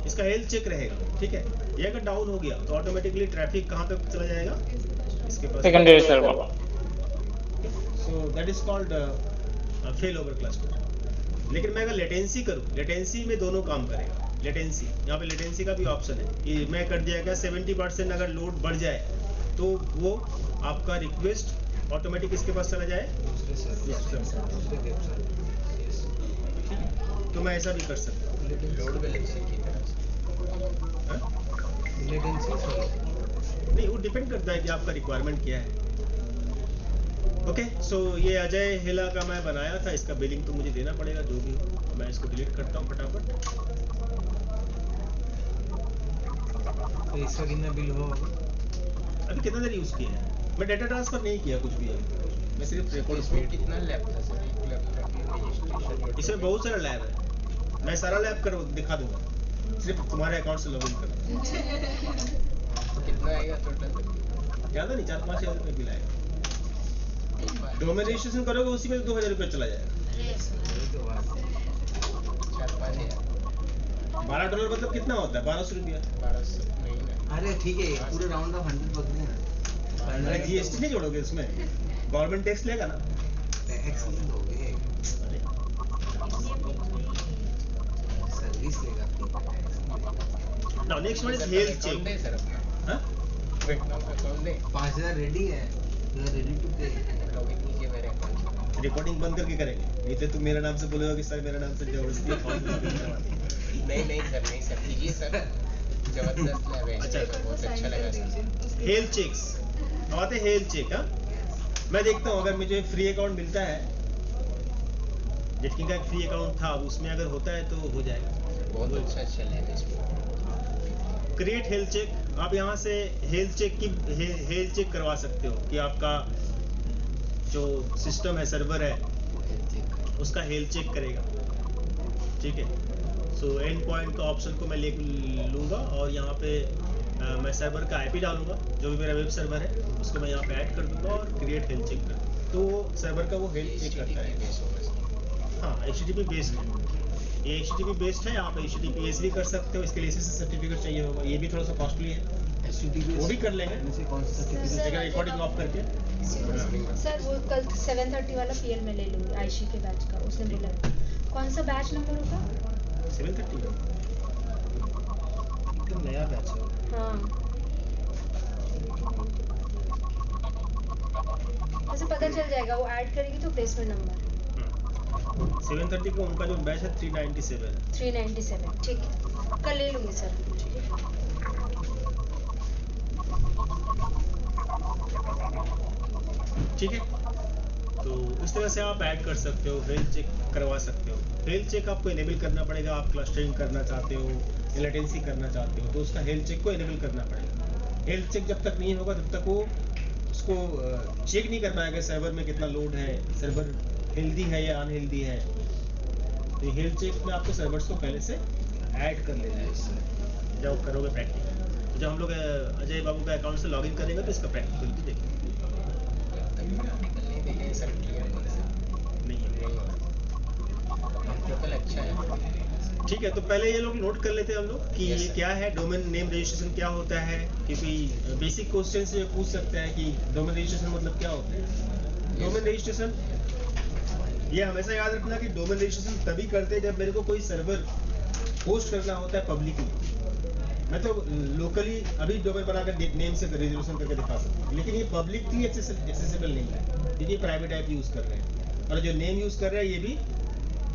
इसका हेल्थ चेक रहेगा, ठीक है, ये अगर डाउन हो गया तो ऑटोमेटिकली ट्रैफिक कहाँ पे चला जाएगा, इसके पास, secondary server. So that is called failover cluster. लेकिन मैं अगर लेटेंसी करूँ, लेटेंसी में दोनों काम करेगा। लेटेंसी, यहाँ पे लेटेंसी का भी ऑप्शन है कि मैं कर दिया गया 70% अगर लोड बढ़ जाए तो वो आपका रिक्वेस्ट ऑटोमेटिक इसके पास चला जाए, तो मैं ऐसा भी कर सकता हूँ। लोड बैलेंसिंग की तरह से लेटेंसी नहीं, वो डिपेंड करता है कि आपका रिक्वायरमेंट क्या है। ओके सो ये अजय हेला का मैं बनाया था, इसका बिलिंग तो मुझे देना पड़ेगा जो भी हो। मैं इसको डिलीट करता हूँ फटाफट। तो इसका कितना बिल हो? अभी कितना देर यूज़ किया है? मैं डेटा ट्रांसफ़र नहीं किया कुछ भी अभी, मैं सिर्फ रिकॉर्ड। इसमें कितना लैब था सर? एक लैब था रजिस्ट्रेशन। इसमें बहुत सारा लैब है, मैं सारा लैब कर दिखा दूंगा, सिर्फ तुम्हारे अकाउंट से लॉगिन करना। कितना आएगा टोटल? ज़्यादा नहीं, 4-5 हज़ार रुपये बिल आएगा। डोमेन रजिस्ट्रेशन करोगे उसी में 2,000 रुपये चला जाएगा। यही तो बात है। 4-5 हज़ार। $12 मतलब कितना होता है? 1200 रुपया। 1200 महीना। अरे ठीक है, पूरे राउंड ऑफ 100 पकड़े ना। अरे GST नहीं जोड़ोगे इसमें? गवर्नमेंट टैक्स लेगा ना? टैक्स नहीं दोगे, सर्विस लेगा। Now next one is health check. Account है सर अपना? हाँ? बैंक अकाउंट है? 5,000 रेडी है, रेडी टू पे। लॉगिन कीजिए मेरे अकाउंट से। रिकॉर्डिंग बंद करके करेंगे, नहीं तो तुम मेरे नाम से बोलोगे कि सर मेरे नाम से जबरदस्ती अकाउंट लॉगिन करवा देंगे। नहीं सर कीजिए सर। जबरदस्त लैब है, अच्छा। बहुत अच्छा लगा सर। हेल्थ चेक्स, अब आते हैं हेल्थ चेक। हाँ, मैं देखता हूँ अगर मुझे फ्री अकाउंट मिलता है, जेटकिंग का एक फ्री अकाउंट था, अब उसमें अगर होता है तो हो जाएगा। बहुत अच्छा लैब है इसमें। क्रिएट हेल्थ चेक, आप यहाँ से हेल्थ चेक करवा सकते हो कि आपका जो सिस्टम है, सर्वर है, उसका हेल्थ चेक करेगा। ठीक है, सो एंड पॉइंट का ऑप्शन को मैं ले लूँगा और यहाँ पे मैं सर्वर का IP डालूंगा, जो भी मेरा वेब सर्वर है उसको मैं यहाँ पे ऐड कर दूंगा और क्रिएट हेल्थ चेक कर दूँगा, तो वो सर्वर का वो हेल्थ चेक करता है। हाँ, HTTP बेस्ड है ये, HTTP बेस्ड है। आप HTTPS भी कर सकते हो, इसके लिए SSL सर्टिफिकेट चाहिए होगा, ये भी थोड़ा सा कॉस्टली है, वो भी कर लेंगे। कौन सा सर्टिफिकेट? सर, रिकॉर्डिंग ऑफ करके। सर वो कल 7:30 वाला PL में ले लूँगी, आयशी के बैच का, उसने बोला है। कौन सा बैच नंबर होगा? 7:30 एकदम नया बैच है। हाँ, ऐसे पता चल जाएगा, वो ऐड करेगी तो प्लेसमेंट नंबर 7:30 का उनका जो बैच है 397 है। 397, ठीक है, कल ले लूँगी सर। ठीक है, तो इस तरह से आप ऐड कर सकते हो, हेल्थ चेक करवा सकते हो। हेल्थ चेक आपको इनेबल करना पड़ेगा, आप क्लस्टरिंग करना चाहते हो, लेटेंसी करना चाहते हो, तो उसका हेल्थ चेक को इनेबल करना पड़ेगा। हेल्थ चेक जब तक नहीं होगा तब तक वो उसको चेक नहीं कर पाएगा सर्वर में कितना लोड है, सर्वर हेल्दी है या अनहेल्दी है। तो हेल्थ चेक में आपको सर्वर्स को पहले से ऐड कर लेना है जब करोगे प्रैक्टिकल। तो जब हम लोग अजय बाबू का अकाउंट से लॉगिन करेंगे तो इसका प्रैक्टिकल भी देखेंगे। नहीं देखेंगे सर, क्लियर नहीं है। टोटल अच्छा है। ठीक है, तो पहले ये लोग नोट कर लेते हैं हम लोग कि Yes, ये sir. क्या है, डोमेन नेम रजिस्ट्रेशन क्या होता है, क्योंकि बेसिक क्वेश्चन से पूछ सकते हैं कि डोमेन रजिस्ट्रेशन मतलब क्या होता है। डोमेन रजिस्ट्रेशन ये हमेशा याद रखना कि डोमेन रजिस्ट्रेशन तभी करते हैं जब मेरे को कोई सर्वर होस्ट करना होता है पब्लिकली। मैं तो लोकली अभी डोमेन बनाकर नेम से रजिस्ट्रेशन करके दिखा सकता हूँ, लेकिन ये पब्लिकली एक्सेसिबल नहीं है क्योंकि प्राइवेट ऐप यूज़ कर रहे हैं, और जो नेम यूज़ कर रहे हैं ये भी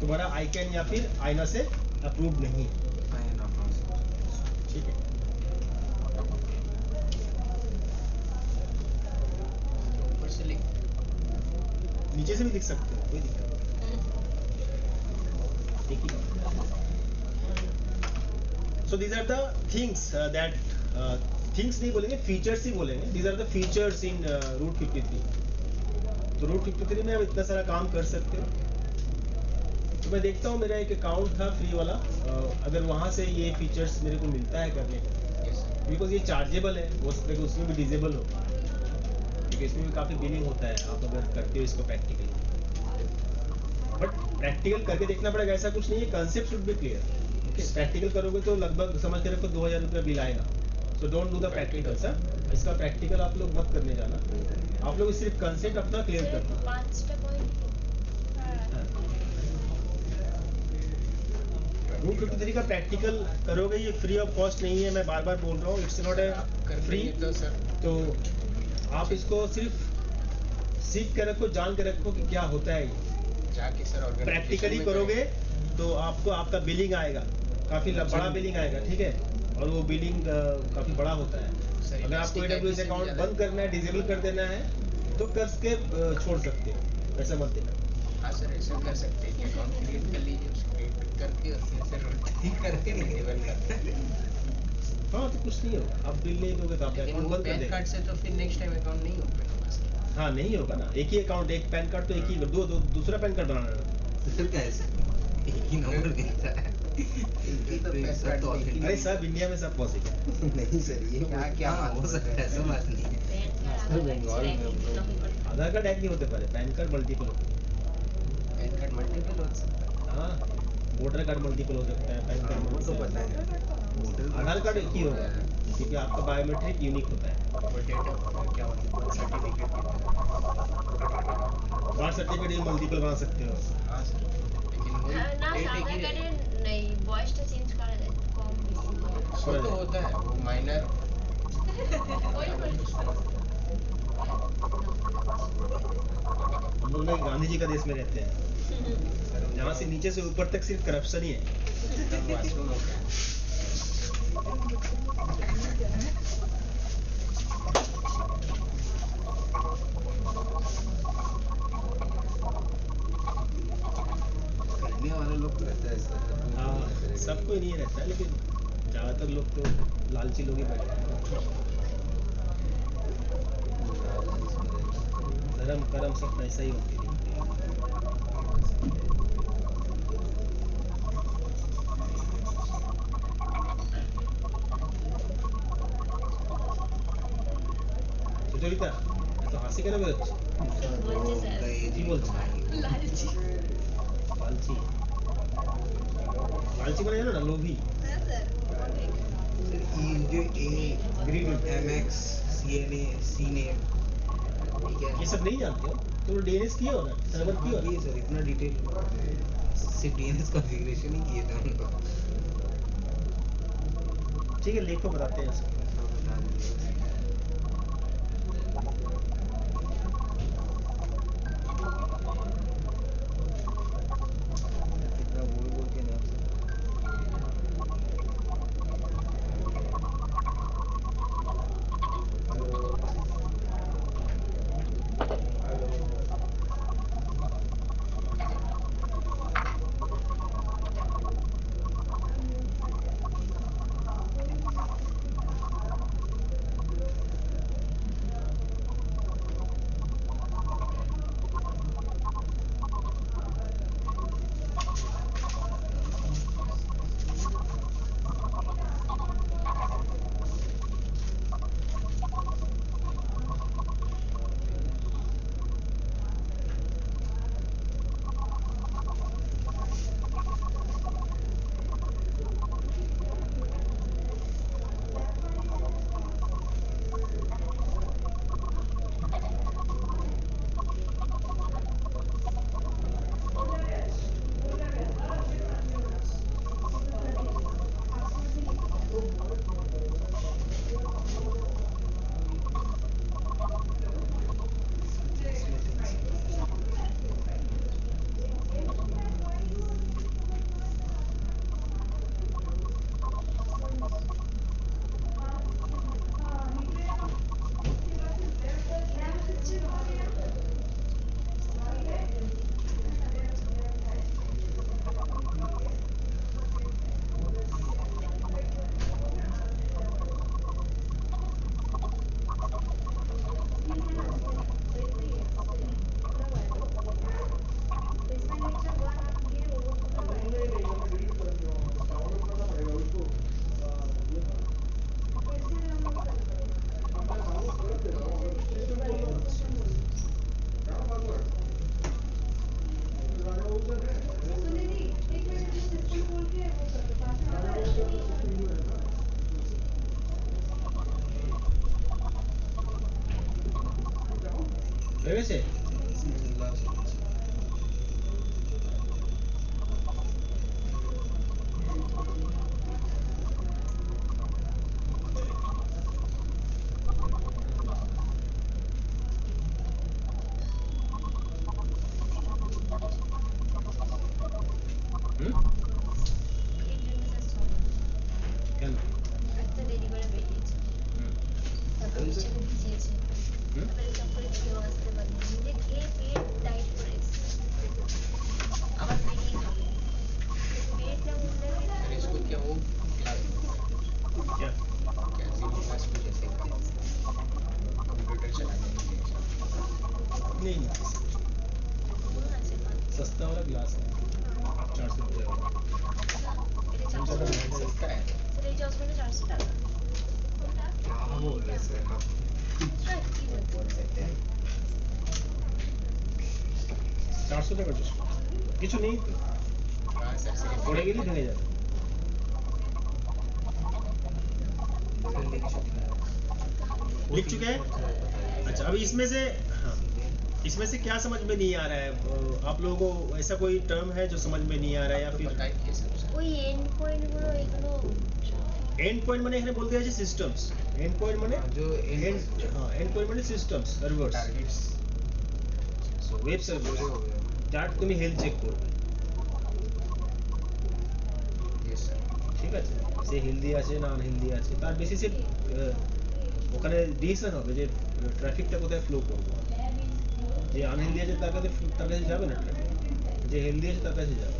तुम्हारा आईकैन या फिर आईना से अप्रूव नहीं है। ठीक है, ऊपर से लिख नीचे से भी लिख सकते हो, कोई दिक्कत नहीं। So these are the things that things नहीं बोलेंगे, फीचर्स ही बोलेंगे। These are the features in route 53। तो रूट 53 में आप इतना सारा काम कर सकते हो। तो मैं देखता हूँ मेरा एक अकाउंट था फ्री वाला, अगर वहाँ से ये फीचर्स मेरे को मिलता है करने को, बिकॉज ये चार्जेबल है, हो सकता है कि उसमें भी डिजेबल हो, क्योंकि इसमें भी काफ़ी बिलिंग होता है आप अगर करते हो इसको प्रैक्टिकली। बट प्रैक्टिकल करके देखना पड़ेगा, ऐसा कुछ नहीं है, concept should be clear. Okay, practical करोगे तो लगभग समझ के रखो 2000 रुपये बिल आएगा। So don't do the practical sir, इसका प्रैक्टिकल आप लोग मत करने जाना, आप लोग सिर्फ कंसेप्ट अपना क्लियर करना। 5 स्टेप और रूट 53 का प्रैक्टिकल करोगे, ये फ्री ऑफ कॉस्ट नहीं है, मैं बार बार बोल रहा हूँ, इट्स नॉट ए फ्री। तो सर तो आप इसको सिर्फ सीख के रखो, जान के रखो कि क्या होता है ये। जाके सर प्रैक्टिकली करोगे तो आपको आपका बिलिंग आएगा, काफ़ी बड़ा बिलिंग आएगा, ठीक है, और वो बिलिंग काफ़ी बड़ा होता है। अगर आपको AWS अकाउंट बंद करना है, डिसेबल कर देना है, तो करके छोड़ सकते हो, ऐसा मत देना। हाँ सर ऐसा कर सकते हैं कि अकाउंट क्रिएट कर लीजिए, उसको क्रिएट करके उसमें से रोटी करके डिलीवर कर देंगे। हाँ तो कुछ नहीं होगा, आप बिल नहीं दोगे तो आपका लेकिन अकाउंट वो बंद कर पैन देगा। कार्ड से तो फिर नेक्स्ट टाइम अकाउंट नहीं ओपन होगा सर। हाँ नहीं होगा ना, एक ही अकाउंट, एक पैन कार्ड तो एक ही, दूसरा पैन कार्ड बनाना है। तो फिर कैसे एक ही नंबर मिलता है ही तो पैन कार्ड तो नहीं। अरे सब इंडिया में सब पॉसिबल। नहीं सर ये क्या हाँ, हो सकता है, ऐसा बात नहीं है। आधार कार्ड एक नहीं होते पहले, पैन कार्ड मल्टीपल होते पैन कार्ड मल्टीपल हो सकता हैं। हाँ वोटर कार्ड मल्टीपल हो सकता है, पैन कार्ड वो तो multiple पता हो सकता है। वोटर है। आधार कार्ड एक ही होगा क्योंकि आपका बायोमेट्रिक यूनिक होता है। है। और डेट ऑफ क्या मतलब बर्थ सर्टिफिकेट की तरह। बर्थ सर्टिफिकेट ये मल्टीपल बना सकते हो। हाँ सर लेकिन वो না डेट एक আধার ही কার্ডে रहेगा। নেই, বয়সটা চেঞ্জ করা যায় কম বেশি। वो तो होता है वो माइनर। ওই বলছি। हम लोग ना गांधी जी का देश में रहते हैं, जहाँ से नीचे से ऊपर तक सिर्फ करप्शन ही है। वाशरूम हो गया। करने वाले लोग को रहता है सर। हाँ सबको ही नहीं रहता है, लेकिन ज़्यादातर लोग तो लालची लोग ही बैठे हैं। धर्म कर्म सब पैसा ही होती है। সুচরিতা এত হাসি কেন বেরোচ্ছে? বলছে স্যার কি বলছে? লালচি। লালচি লালচি মানে জানো না, লোভী। হ্যাঁ স্যার অনেক। जो ए Greedy। MX CNA CNA ये सब नहीं जानते हो तो डीएनएस किया हो ना, सर्वर किया हो ना? ये सर इतना डिटेल सिर्फ DNS कॉन्फ़िगरेशन ही किए थे उनको। ठीक है लिखो, बताते हैं उसको। बता दीजिए। कितना बोल के नाम से ভেবেছে হুম? কেন? একটা দেরি করে বেরিয়েছে, হুম। তারপর বিছানা ভিজিয়েছে, হুম? তারপরে চট করে খেয়েও আসতে नहीं नहीं, বলুন আছে सस्ता वाला ग्लास है 400 रुपये वाला। हम ज़्यादा महंगा नहीं। सस्ता है স্যার এই চশমাটা 400 টাকা কোনটা क्या बोल रहे हैं सर आप? স্যার কি बोल सकते हैं 400 টাকার চশমা কিছু নেই তো, हाँ सर सिर्फ পড়ে গেলেই ভেঙে যাবে। सर लिख चुके हैं। लिख चुके हैं? अच्छा, अभी इसमें से हाँ, इसमें से क्या समझ में नहीं आ रहा है? आप लोगों को ऐसा कोई टर्म है जो समझ में नहीं आ रहा है या तो फिर बताइए सर ওই এন্ড পয়েন্টগুলো এগুলো एंड पॉइंट माने এখানে বলতে আছে সিস্টেমস। एंड पॉइंट माने जो end एंड हाँ, एंड पॉइंट माने systems servers. Targets so web servers हो गया। যার তুমি হেলথ চেক করবে, यस सर ঠিক আছে, সে হেলদি আছে না আনহেলদি আছে তার বেসিসে ওখানে ডিসিশন হবে যে ট্রাফিকটা কোথায় ফ্লো করবে। যে আনহেলদি আছে তার কাছে যাবে না ট্রাফিক, যে হেলদি আছে তার কাছে যাবে।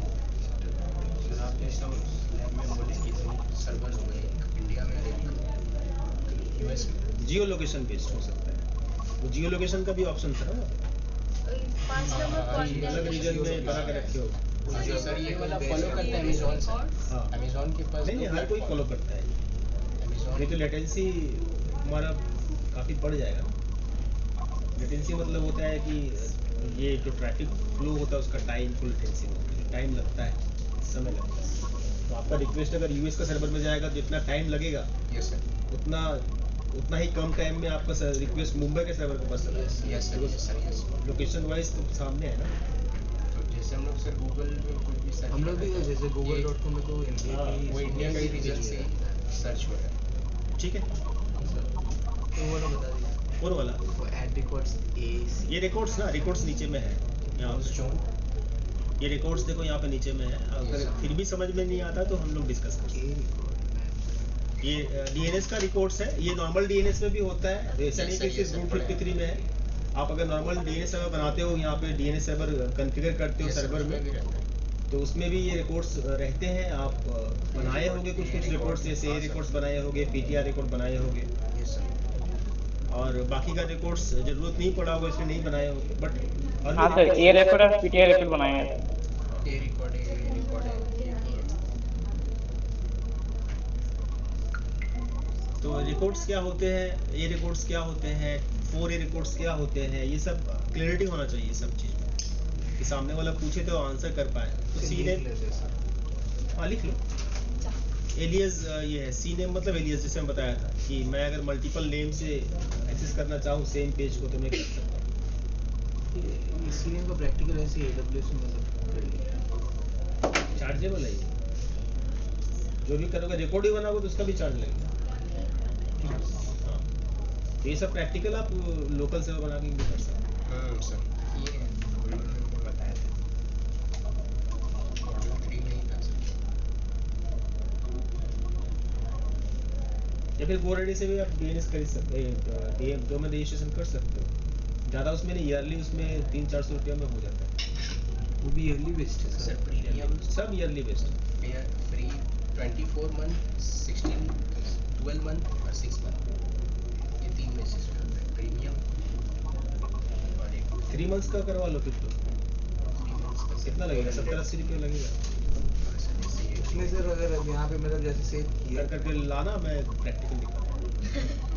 सर आपने सब लैब में बोले कि दो सर्वर हो गए, एक इंडिया में और एक यूएस में। जियो लोकेशन बेस्ड हो सकता है, वो जियो लोकेशन का भी ऑप्शन था ना, ওই 5 নম্বর हाँ, পয়েंट अलग रीजन में बना के रखे हो। जो सर ये वाला फॉलो करता है अमेजोन सर, हाँ अमेजोन के पास नहीं नहीं, हर कोई फॉलो करता है। अमेजोन नहीं तो लेटेंसी हमारा काफ़ी बढ़ जाएगा। लेटेंसी मतलब होता है कि ये जो ट्रैफिक फ्लो होता है उसका टाइम को लेटेंसी होता है, टाइम लगता है, समय लगता है। तो आपका रिक्वेस्ट अगर यूएस का सर्वर में जाएगा तो जितना टाइम लगेगा यस सर उतना ही कम टाइम में आपका रिक्वेस्ट मुंबई के सर्वर के पास चला यस जाएगा। Sir yes sir yes location wise तो सामने है ना। तो जैसे हम लोग सर गूगल में कोई भी सर्च हम लोग भी करते हैं, जैसे ये- google.com में तो इंडिया हाँ, की वो इंडिया का ही रीजन से सर्च हो रहा है। ठीक है, तो वो वाला बता दीजिए। और वाला वो एड रिकॉर्ड्स AC ये रिकॉर्ड्स ना, रिकॉर्ड्स नीचे में है यहाँ पे। जो ये रिकॉर्ड्स देखो यहाँ पे नीचे में है, अगर Yes, sir. फिर भी समझ में नहीं आता तो हम लोग डिस्कस कर सकते A record मैं हैं। ये डीएनएस का रिकॉर्ड्स है, ये नॉर्मल डीएनएस में भी होता है, ऐसा नहीं Yes, कि sir, सिर्फ yes, sir, रूट पढ़ा है। 53 में है। आप अगर नॉर्मल डीएनएस सर्वर बनाते हो, यहाँ पे डीएनएस सर्वर कॉन्फ़िगर करते हो ये सर सर्वर उसमें में, भी रहता है। तो उसमें भी ये रिकॉर्ड्स रहते हैं। आप बनाए होंगे कुछ कुछ रिकॉर्ड्स, जैसे ये रिकॉर्ड्स बनाए होंगे, पीटीआर रिकॉर्ड बनाए होंगे, यस सर और बाकी का रिकॉर्ड्स जरूरत नहीं पड़ा होगा इसलिए नहीं बनाए होंगे, बट हाँ सर, ए रिकॉर्ड और पीटीआई रिकॉर्ड बनाए हैं। ये रिकॉर्ड है, ये रिकॉर्ड है, ये भी है। तो रिकॉर्ड्स क्या होते हैं, ये रिकॉर्ड्स क्या होते हैं, 4A रिकॉर्ड्स क्या होते हैं, ये सब क्लैरिटी होना चाहिए सब चीज़ में, कि सामने वाला पूछे तो आंसर कर पाए। तो सी लिख नेम, लेते हैं सर। हाँ लिख लो। एलियस ये है, सी नेम मतलब एलियस, जैसे मैं बताया था कि मैं अगर मल्टीपल नेम से एक्सेस करना चाहूँ सेम पेज को तो मैं कर सकता हूँ। इसी नेम का प्रैक्टिकल ऐसे AWS में मतलब कर लिया। चार्जेबल है ये, जो भी करोगे रिकॉर्ड ही बनाओगे तो उसका भी चार्ज लगेगा। हाँ, तो ये सब प्रैक्टिकल आप लोकल सर्वर बना के भी कर सकते सर ये मॉड्यूल में बताया था, मॉड्यूल 3 में ही था सर। हो। या फिर GoDaddy से भी आप डीएनएस कर सकते हैं, डोमेन रजिस्ट्रेशन कर सकते हो। ज़्यादा उसमें नहीं, ईयरली उसमें 300-400 रुपया में हो जाता है। वो भी ईयरली बेस्ड है सर सर। प्रीमियम सब yearly based. Free 24 month, 16 12 month और 6 मंथ, ये 3 बेसिस पे होता है प्रीमियम और एक 3 मंथ्स का करवा लो फिर तो 3 मंथ्स का कितना लगेगा, 70-80 रुपये लगेगा। उसमें सर अगर यहाँ पे मतलब जैसे सेव किया कर करके लाना, मैं प्रैक्टिकल दिखा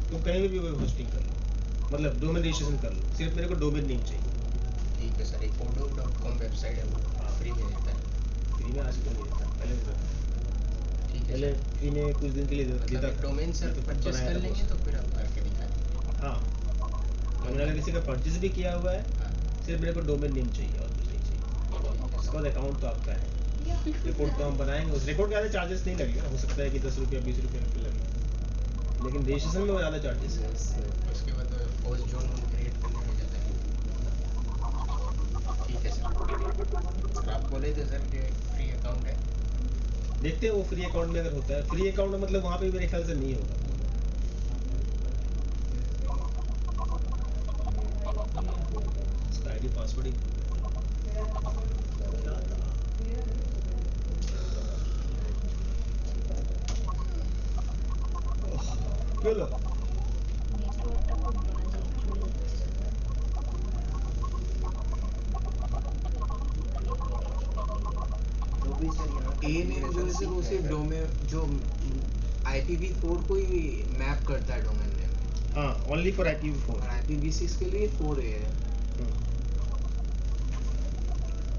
तुम कहीं भी होस्टिंग कर लो, मतलब डोमेन रजिस्ट्रेशन कर लो, सिर्फ मेरे को डोमेन नेम चाहिए। ठीक है सर, एक odoo.com वेबसाइट है, वो फ्री में देता है। फ्री में आजकल नहीं देता, पहले देता था। ठीक है पहले सर, फ्री में कुछ दिन के लिए देता मतलब था। एक डोमेन सर तो परचेस बनाया कर था लेंगे तो फिर आप करके दिखा दीजिए। हाँ, मैंने अगर किसी का परचेज भी किया हुआ है, हाँ सिर्फ मेरे को डोमेन नेम चाहिए और कुछ नहीं चाहिए। ठीक है उसके सर। बाद अकाउंट तो आपका है, रिकॉर्ड तो हम बनाएंगे, उस रिकॉर्ड के ज़्यादा चार्जेस नहीं लगेगा, हो सकता है कि 10 रुपया 20 रुपया लगे, लेकिन रजिस्ट्रेशन में ज़्यादा चार्जेस है। उसके बाद पोस्ट जोन क्रिएट करने में जाता है। ठीक है सर, आप बोले थे सर कि फ्री अकाउंट है। देखते हैं वो फ्री अकाउंट में अगर होता है। फ्री अकाउंट में मतलब वहाँ पे मेरे ख्याल से नहीं होगा। इसका आईडी पासवर्ड ही क्या था? क्यों लो? নেটওয়ার্কটা খুব বাজে চলে যাচ্ছে ANAM जो है सर वो सिर्फ डोमेन जो IPv4 को ही मैप करता है डोमेन नेम, हाँ ओनली फॉर IPv4। और IPv6 के लिए 4A है।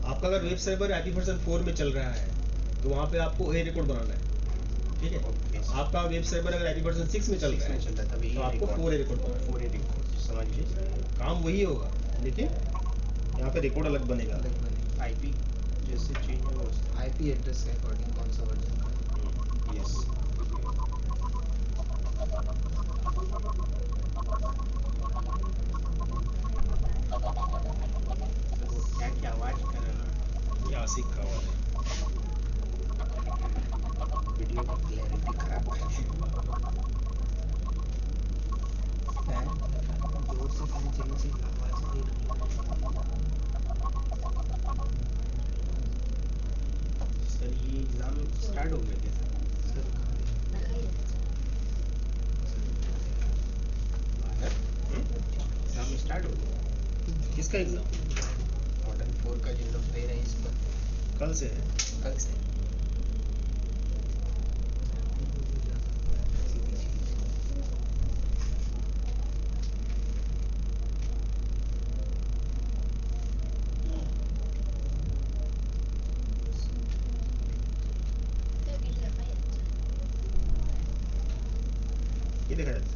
आपका अगर वेब सर्वर IPv4 में चल रहा है तो वहाँ पे आपको A रिकॉर्ड बनाना है, ठीक है। आपका वेब सर्वर अगर IPv6 में चल रहा है तो आपको 4A रिकॉर्ड बनाना है। 4A रिकॉर्ड समझिए, काम वही होगा लेकिन यहाँ पे रिकॉर्ड अलग बनेगा। अलग बने आईपी जैसे चेंज हो IP एड्रेस के अकॉर्डिंग कौन सा वर्जन का। यस। क्या क्या आवाज कर रहा है, क्या सीखा हुआ है। वीडियो की क्लैरिटी खराब कर फैन जोर से फैन चलने से आवाज दे रही सर ये एग्जाम स्टार्ट हो गया क्या सर। एग्जाम स्टार्ट हो गया? किसका एग्जाम? मॉडल 4 का जो लोग दे रहे हैं इस पर कल से है। कल से। ये देखा जाता है।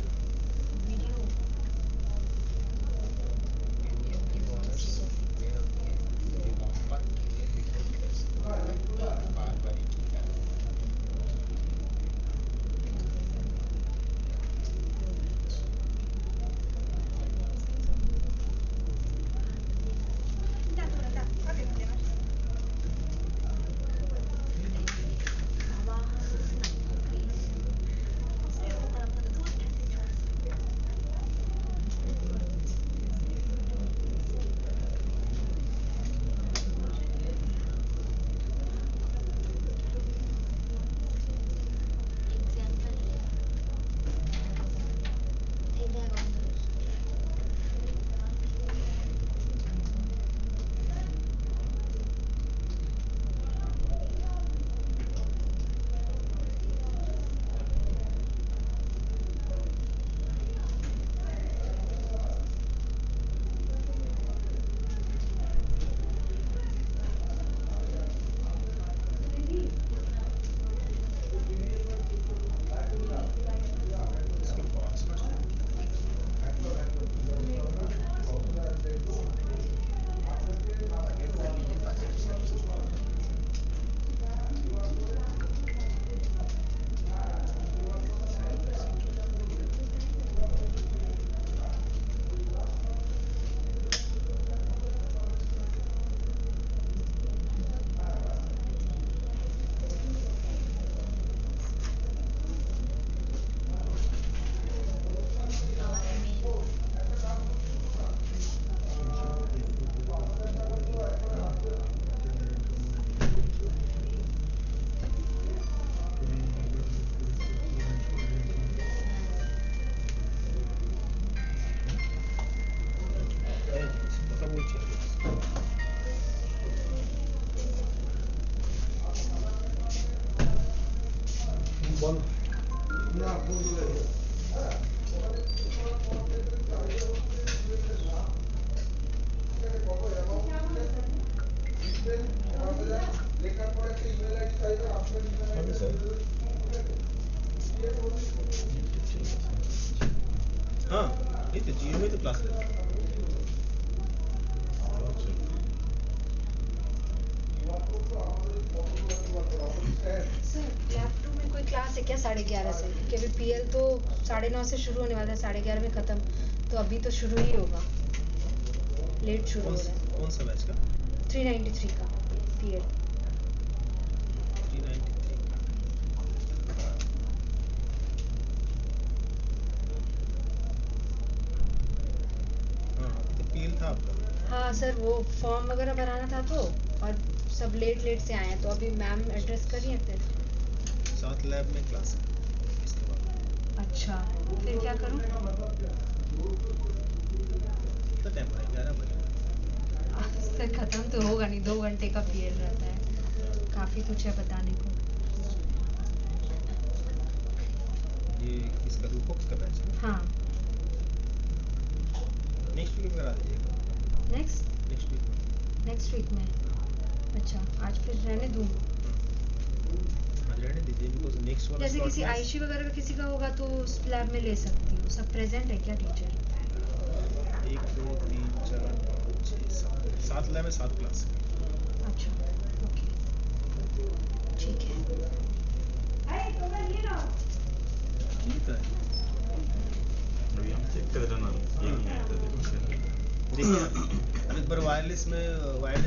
हाँ ये तो जियो में तो क्लास लेते हैं। सर लैब 2 में कोई क्लास है क्या 11:30 से? क्योंकि PL तो 9:30 से शुरू होने वाला है, 11:30 में ख़त्म, तो अभी तो शुरू ही होगा, लेट शुरू हो रहा है। कौन सा बैच का? 393 का PL। 393 हाँ तो PL था आपका। हाँ सर, वो फॉर्म वगैरह भराना था तो, और सब लेट से आए हैं, तो अभी मैम एड्रेस करिए फिर। 7 लैब में क्लास है इसके बाद। अच्छा, फिर क्या करूँ? कितना टाइम है? 11 बजे। सर ख़त्म तो होगा नहीं, 2 घंटे का पीरियड रहता है। काफ़ी कुछ है बताने को। ये इसका रूपॉक्स का बैच है। हाँ नेक्स्ट वीक में करा दीजिएगा। नेक्स्ट वीक में। अच्छा आज फिर रहने दूँ? आज रहने दीजिए बिकॉज नेक्स्ट वाला जैसे slot किसी में आईशी वगैरह का किसी का होगा तो उस लैब में ले सकती हूँ। सब प्रेजेंट है क्या टीचर? 1 2 3 4 5 6 7 लैब में 7 क्लास है। अच्छा ओके ठीक है। ठीक है अभी हम चेक कर रहे हैं ये नहीं आया था देखो देखिए अब एक बार वायरलेस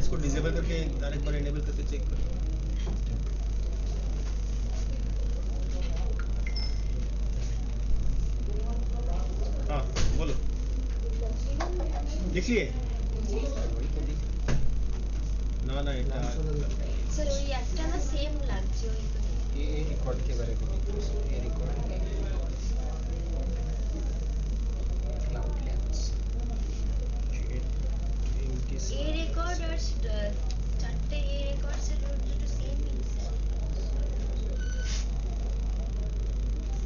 को डिसेबल करके और एक बार इनेबल करके चेक करो। हाँ बोलो लिख लिए না এটা স্যার ওই একটা না সেম লাগছে ওই ये रिकॉर्ड के बारे में ये रिकॉर्ड क्लाउड लैब्स এ রেকর্ড আর চারটে এ রেকর্ডস এর দুটো সেম মিলছে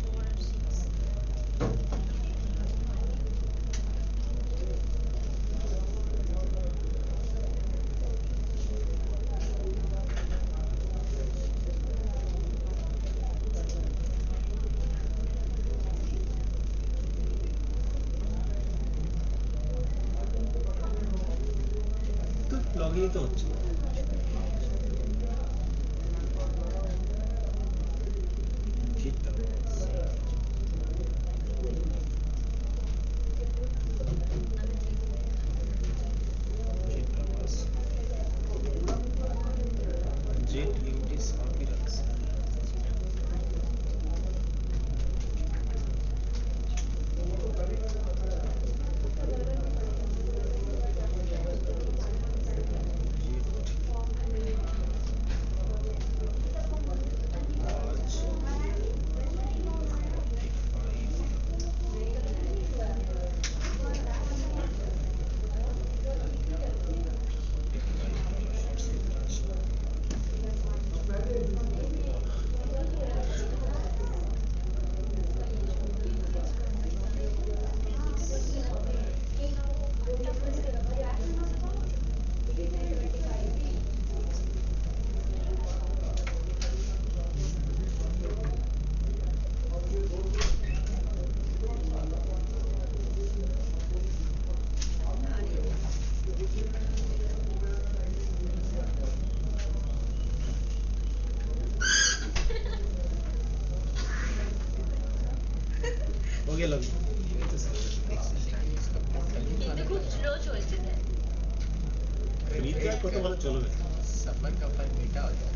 4 আর 6 তো লগইন তো হচ্ছে ঠিক তো जेट यूटी साफी रक्स हो गया लगभग কিন্তু খুব স্লো চলছে স্যার फ्री क्या कत ভালো চলবে सफर का फल मीठा होता है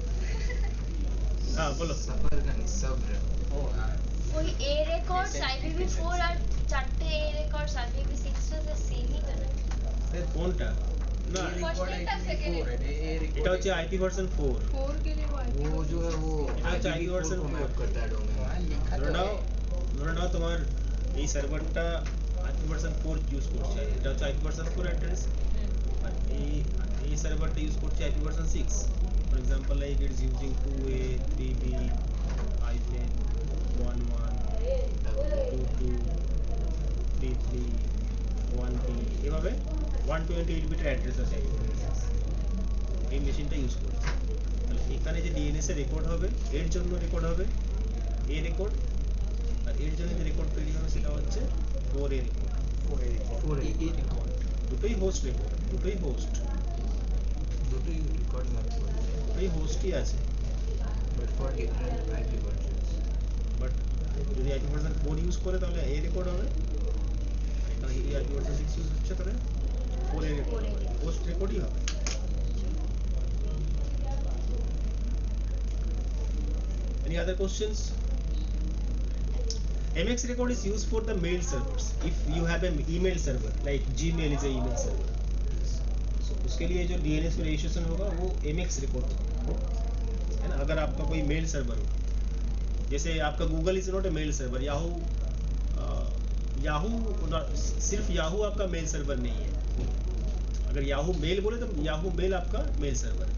হ্যাঁ বলো सफर का नहीं सब्र। ओ हाँ ওই এ রেকর্ডস আইপিভি4 আর চারটে এ রেকর্ডস আইপিভি6 তো সেমই তো না এর কোনটা না ये रिकॉर्ड First and IPv4 है ये रिकॉर्ड এটা हচ্ছে आईपी वर्जन 4 4 के लिए वो वो जो है वो এটা হচ্ছে IP IPv4 version को 4 मैप करता है डोमेन। वहाँ लिखा ধরে तो নাও है তোমার এই সার্ভারটা আইপি ভার্সন 4 ইউজ করছে এটা হচ্ছে আইপি ভার্সন 4 অ্যাড্রেস আর এই সার্ভারটা ইউজ করছে IP version 6 for example like it's using 2a 3b hyphen 11 22 33 1b এভাবে 128 বিটের অ্যাড্রেস আছে এই মেশিনটা ইউজ করছে তাহলে এখানে যে ডিএনএস এর রেকর্ড হবে এর জন্য রেকর্ড হবে এ রেকর্ড আর এর জন্য যে রেকর্ড তৈরি হবে সেটা হচ্ছে 4 এ রেকর্ড 4A ये रिकॉर्ड দুটোই হোস্ট রেকর্ড দুটোই হোস্ট দুটোই রেকর্ড ম্যাপ করছে দুটোই হোস্টই আছে but for different IP versions. But যদি আইপি ভার্সন 4 ইউজ করে তাহলে এ রেকর্ড হবে এখানে যদি আইপি ভার্সন 6 ইউজ হচ্ছে তাহলে 4 এ রেকর্ড হোস্ট রেকর্ডই হবে Any other questions? MX record is used for the mail servers. If you have an email server, like Gmail is a email server, so उसके लिए जो DNS का registration होगा वो MX record होगा, है ना? अगर आपका कोई मेल सर्वर हो, जैसे आपका Google is not a mail server, Yahoo सिर्फ Yahoo आपका मेल सर्वर नहीं है. अगर Yahoo मेल बोले तो Yahoo मेल आपका मेल सर्वर है.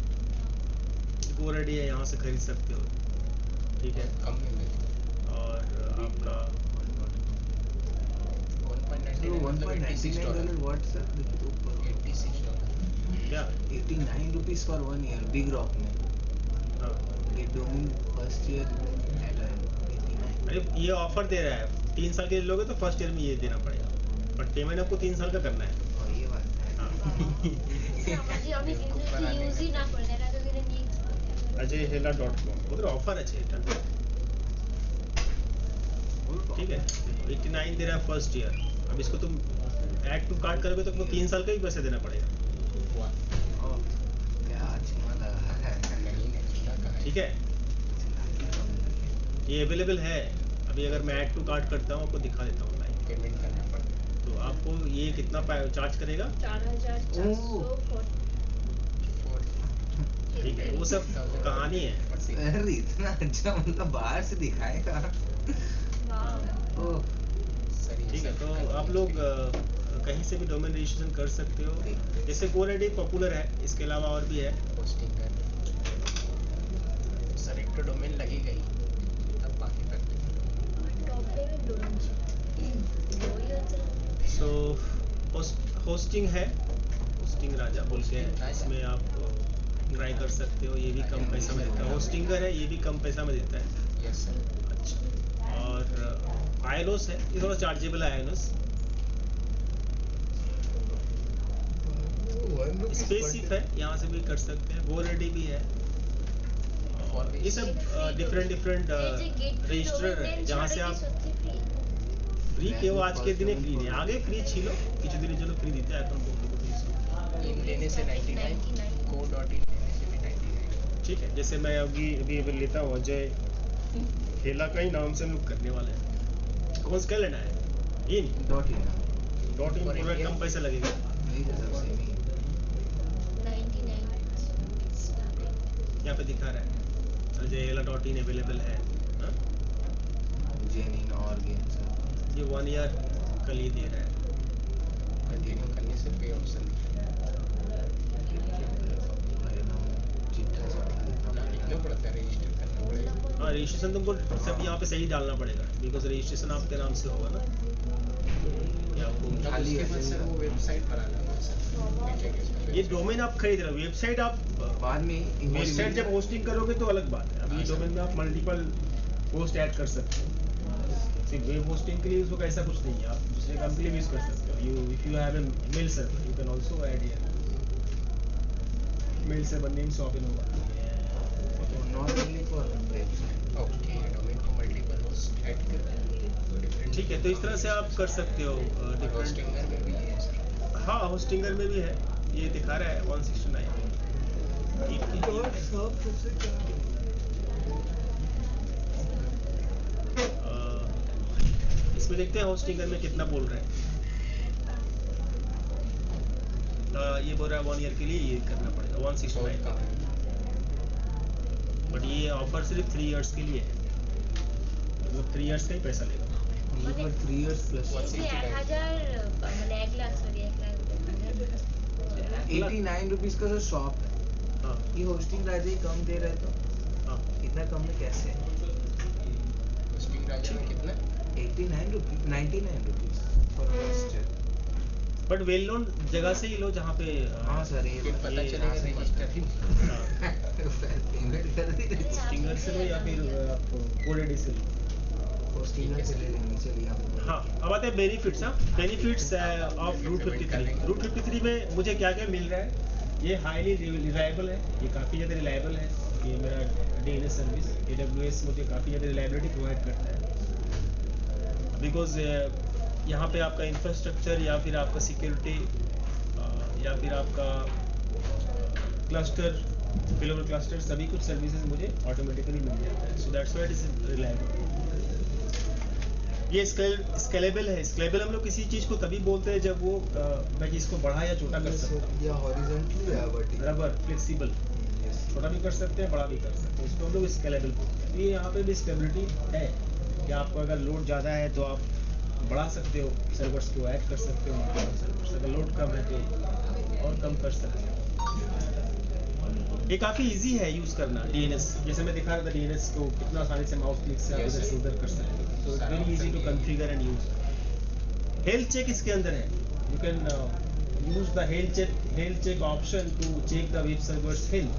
GoReady है, यहाँ से खरीद सकते हो, ठीक है। कम में मिलती और आपका 1.99 मतलब $86 व्हाट सर? देखिए तो ऊपर $86 क्या 89 rupees for 1 year big rock में हाँ। ये डोमेन फर्स्ट ईयर एट 89। अरे ये ऑफर दे रहा है, 3 साल के लिए लोगे तो फर्स्ट ईयर में ये देना पड़ेगा, बट पेमेंट आपको 3 साल का करना है। और ये बात है हाँ। আমি কিন্তু ইউজই না করলে না যদি নিয়ে ajayhela.com उधर ऑफर है चेटा, ठीक है। 89 दे रहा है फर्स्ट ईयर। अब इसको तुम ऐड टू कार्ड करोगे तो तुमको 3 साल का ही पैसे देना पड़ेगा, क्या अच्छा लगा है। नहीं एक्स्ट्रा का है। ठीक है। ये अवेलेबल है अभी, अगर मैं ऐड टू कार्ड करता हूँ आपको दिखा देता हूँ लाइव। पेमेंट करना पड़ता तो आपको ये कितना चार्ज करेगा, 4440 ठीक है। वो सब कहानी है। अरे इतना अच्छा मतलब बाहर से दिखाएगा। ओह ठीक है, तो आप लोग कहीं से भी डोमेन रजिस्ट्रेशन कर सकते हो। जैसे GoReady पॉपुलर है, इसके अलावा और भी है। होस्टिंग का सर एक तो डोमेन लगी गई तब बाकी करते top level domain so hosting है, होस्टिंग राजा बोल के है, इसमें आप ट्राई कर सकते हो। ये भी कम पैसा में देता है, होस्टिंगर है, ये भी कम पैसा में देता है। यस सर अच्छा, और आयनोस है, ये थोड़ा चार्जेबल है आयनोस। स्पेसिफ है, यहाँ से भी कर सकते हैं। GoReady भी है। ये सब डिफरेंट रजिस्टर है जहाँ से आप फ्री के वो आज के दिन फ्री नहीं, आगे फ्री छिलो কিছু দিনের জন্য फ्री দিতে এখন इन लेने से 99 co.in लेने से भी 99 ठीक है। जैसे मैं अभी लेता हूँ अजय हेला का ही नाम से हम लोग करने वाले हैं। कौन सा लेना है? इन डॉट इन पूरा कम पैसा लगेगा। नहीं तो सब सेम ही 99 यहाँ पे दिखा रहा है अजय हेला .in अवेलेबल है। हाँ? जेनिन और गेम सब ये 1 ईयर का लिए दे रहा है। कंटिन्यू करने से पे ऑप्शन मेरे नाम चिट्ठा सब लिखना पड़ता है रजिस्टर करना पड़ेगा हाँ, रजिस्ट्रेशन तुमको सब यहाँ पे सही डालना पड़ेगा, बिकॉज रजिस्ट्रेशन आपके नाम से होगा ना। ये आपको तब खाली उसके बाद ऐसे सर वो वेबसाइट बनाना है सर देखेंगे इसका ये डोमेन आप खरीद रहे हो, वेबसाइट आप बाद में वेबसाइट जब होस्टिंग करोगे तो अलग बात है। अब ये हाँ, डोमेन में आप मल्टीपल होस्ट ऐड कर सकते हो। सिर्फ वेब होस्टिंग के लिए उसको ऐसा कुछ नहीं है, आप दूसरे काम के लिए भी यूज कर सकते हो। If you have a mail server you can also add here mail server name shop in होगा। Not only for website okay domain को मल्टीपल होस्ट ऐड कर डिफरेंट ठीक है, तो इस तरह से आप कर सकते हो डिफरेंट। होस्टिंगर में भी है सर हाँ, होस्टिंगर में भी है, ये दिखा रहा है 169। इसमें देखते हैं होस्टिंगर में कितना बोल रहे हैं। ये बोल रहा है 1 ईयर के लिए ये करना पड़ेगा 169 का, बट ये ऑफर सिर्फ 3 इयर्स के लिए है, मतलब 3 इयर्स का ही पैसा लेगा। ये पर 3 इयर्स प्लस 1000 মানে 1 লাখ সরি 1 লাখ 89 रुपीस का जो शॉप है हाँ ये होस्टिंग राजा ही कम दे रहा है तो हाँ, इतना कम में कैसे होस्टिंग राजा में कितना 89 rupees 99 rupees for first but well known जगह से ही लो जहाँ पे हाँ सर ये फिर पता ये चलेगा रजिस्टर ही हाँ, पेमेंट कर दी होस्टिंगर से लो या फिर आप GoReady से लो। होस्टिंग से ले लेंगे चलिए आप हाँ, अब आते हैं बेनिफिट्स। हाँ, बेनिफिट्स ऑफ रूट 53। रूट 53 में मुझे क्या क्या मिल रहा है, ये हाईली रिलायबल है, ये काफ़ी ज़्यादा रिलायबल है। ये मेरा DNS सर्विस AWS मुझे काफ़ी ज़्यादा रिलायबिलिटी प्रोवाइड करता है, बिकॉज यहाँ पे आपका इंफ्रास्ट्रक्चर या फिर आपका सिक्योरिटी या फिर आपका क्लस्टर फेलोवर क्लस्टर सभी कुछ सर्विसेज मुझे ऑटोमेटिकली मिल जाता है। सो that's why it is reliable. ये स्केलेबल है। स्केलेबल हम लोग किसी चीज़ को तभी बोलते हैं जब वो मैं इसको बड़ा या छोटा कर सकता हूँ। या हॉरिजॉन्टली या वर्टिकल रबर फ्लेक्सिबल, छोटा भी कर सकते हैं बड़ा भी कर सकते हैं, इसको हम लोग स्केलेबल बोलते हैं। तो ये यहाँ पे भी स्केलेबिलिटी है कि आपको अगर लोड ज़्यादा है तो आप बढ़ा सकते हो, सर्वर्स को ऐड कर सकते हो सर्वर्स, अगर लोड कम है तो और कम कर सकते हो। ये काफ़ी इजी है यूज़ करना डीएनएस, जैसे मैं दिखा रहा था डीएनएस को कितना आसानी से माउस क्लिक से आप Yes, इधर से yes. उधर कर सकते हो, so it's very easy to configure and use. Health check इसके अंदर है, you can use the health check option to check the web servers health.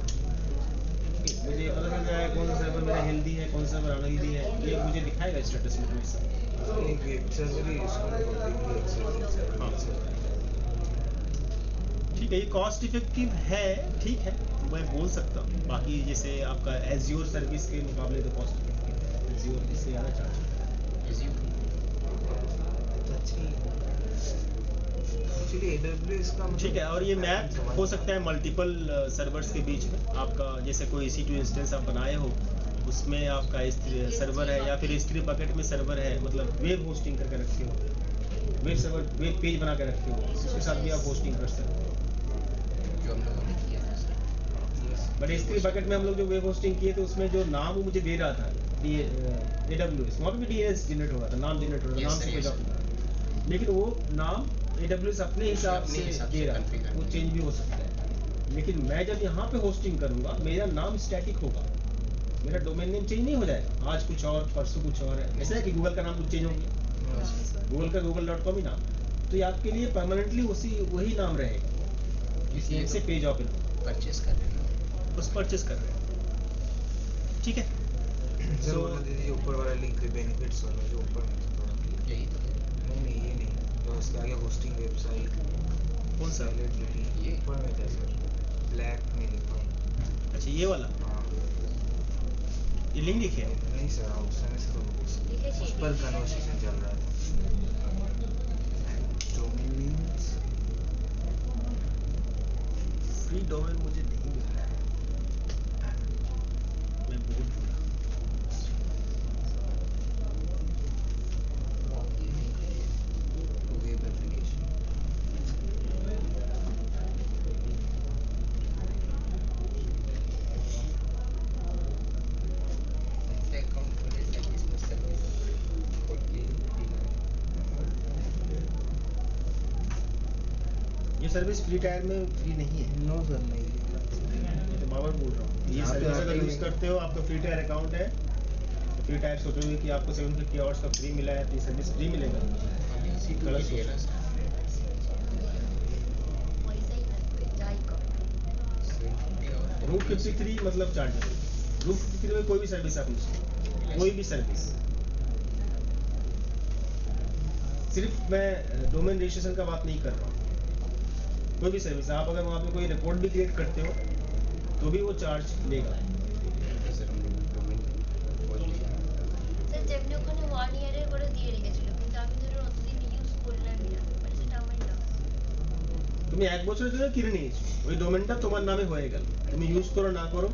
मुझे पता चल जाएगा कौन सा सर्वर मेरा हेल्दी है, कौन सा सर्वर अनहेल्दी है, ये मुझे दिखाएगा स्टेटस में हमेशा। एक वेब सर्वर ही यूज करो। ठीक है, ये कॉस्ट इफेक्टिव है, ठीक है, मैं बोल सकता हूँ। बाकी जैसे आपका एज्योर सर्विस के मुकाबले तो कॉस्ट इफेक्टिव है, एज्योर इससे ज़्यादा चार्ज है। एक्चुअली AWS का मतलब ठीक है, और ये मैप हो सकता है मल्टीपल सर्वर्स के बीच में। आपका जैसे कोई EC2 इंस्टेंस आप बनाए हो, उसमें आपका सर्वर है या फिर S3 बकेट में सर्वर है, मतलब वेब होस्टिंग करके रखे हो, वेब सर्वर वेब पेज बना के रखे हो, उसके साथ भी आप होस्टिंग कर सकते हो। जो हम लोगों ने किया था सर। बट S3 बकेट में हम लोग जो वेब होस्टिंग किए थे, उसमें जो नाम वो मुझे दे रहा था AWS, वहाँ पे भी DNS जनरेट हो रहा था, नाम जनरेट हो रहा था, Yes, नाम sir, से yes, पेज लेकिन वो नाम AWS अपने हिसाब अपने से हिसाब से दे रहा है, configure वो कर चेंज भी हो सकता है। लेकिन मैं जब यहाँ पे होस्टिंग करूँगा, मेरा नाम स्टैटिक होगा, मेरा डोमेन नेम चेंज नहीं हो जाएगा, आज कुछ और परसों कुछ और है। ऐसा है कि गूगल का नाम कुछ चेंज हो गया, गूगल का google.com ही नाम, तो ये आपके लिए परमानेंटली वही नाम रहेगा, इस नेम से पेज ओपन परचेस कर रहे हैं। उस परचेस कर रहे हैं। ठीक है, सर वो दीजिए ऊपर वाला लिंक है, बेनिफिट्स वाला जो ऊपर में था थोड़ा। यही तो है। नहीं ये नहीं, जो उसके आगे होस्टिंग वेबसाइट कौन सा? सैलरी ये? ऊपर में था सर, ब्लैक में लिखा। अच्छा ये वाला, हाँ ये लिंक लिखे हो? नहीं सर, उस समय से तो उस पर कन्वर्सेशन चल रहा था। डोमेन नेम्स फ्री डोमेन मुझे नहीं मिल रहा है, मैं बोल दूँगा। वेब एप्लीकेशन अकाउंट खोले ताकि इसमें सर्विस ये सर्विस फ्री टायर में फ्री नहीं है, नो सर नहीं। मैं तो बार बोल रहा हूँ। ये यहाँ पे सर्विस अगर आके यूज़ करते हो, आपका फ्री टायर अकाउंट है, तो फ्री टायर सोचोगे कि आपको 750 आवर्स का फ्री मिला है, तो ये सर्विस फ्री मिलेगा। गलत सोच। रूट 53 मतलब चार्जेबल। रूट 53 में कोई भी सर्विस आप यूज करो, कोई भी सर्विस। सिर्फ मैं डोमेन रजिस्ट्रेशन का बात नहीं कर रहा हूँ, कोई भी सर्विस आप अगर वहाँ पे कोई रिपोर्ट भी क्रिएट करते हो तो भी वो चार्ज लेगा। सर हम लोग डोमेन खोल लिया। স্যার যেমনি ওখানে 1 ইয়ারের করে দিয়ে রেখেছিল, কিন্তু আমি ধরুন অতদিন ইউজ করলামই না, মানে সেটা আমার লস। তুমি 1 বছরের জন্য কিনে নিয়েছো, ওই ডোমেনটা তোমার নামে হয়ে গেল, তুমি ইউজ করো না করো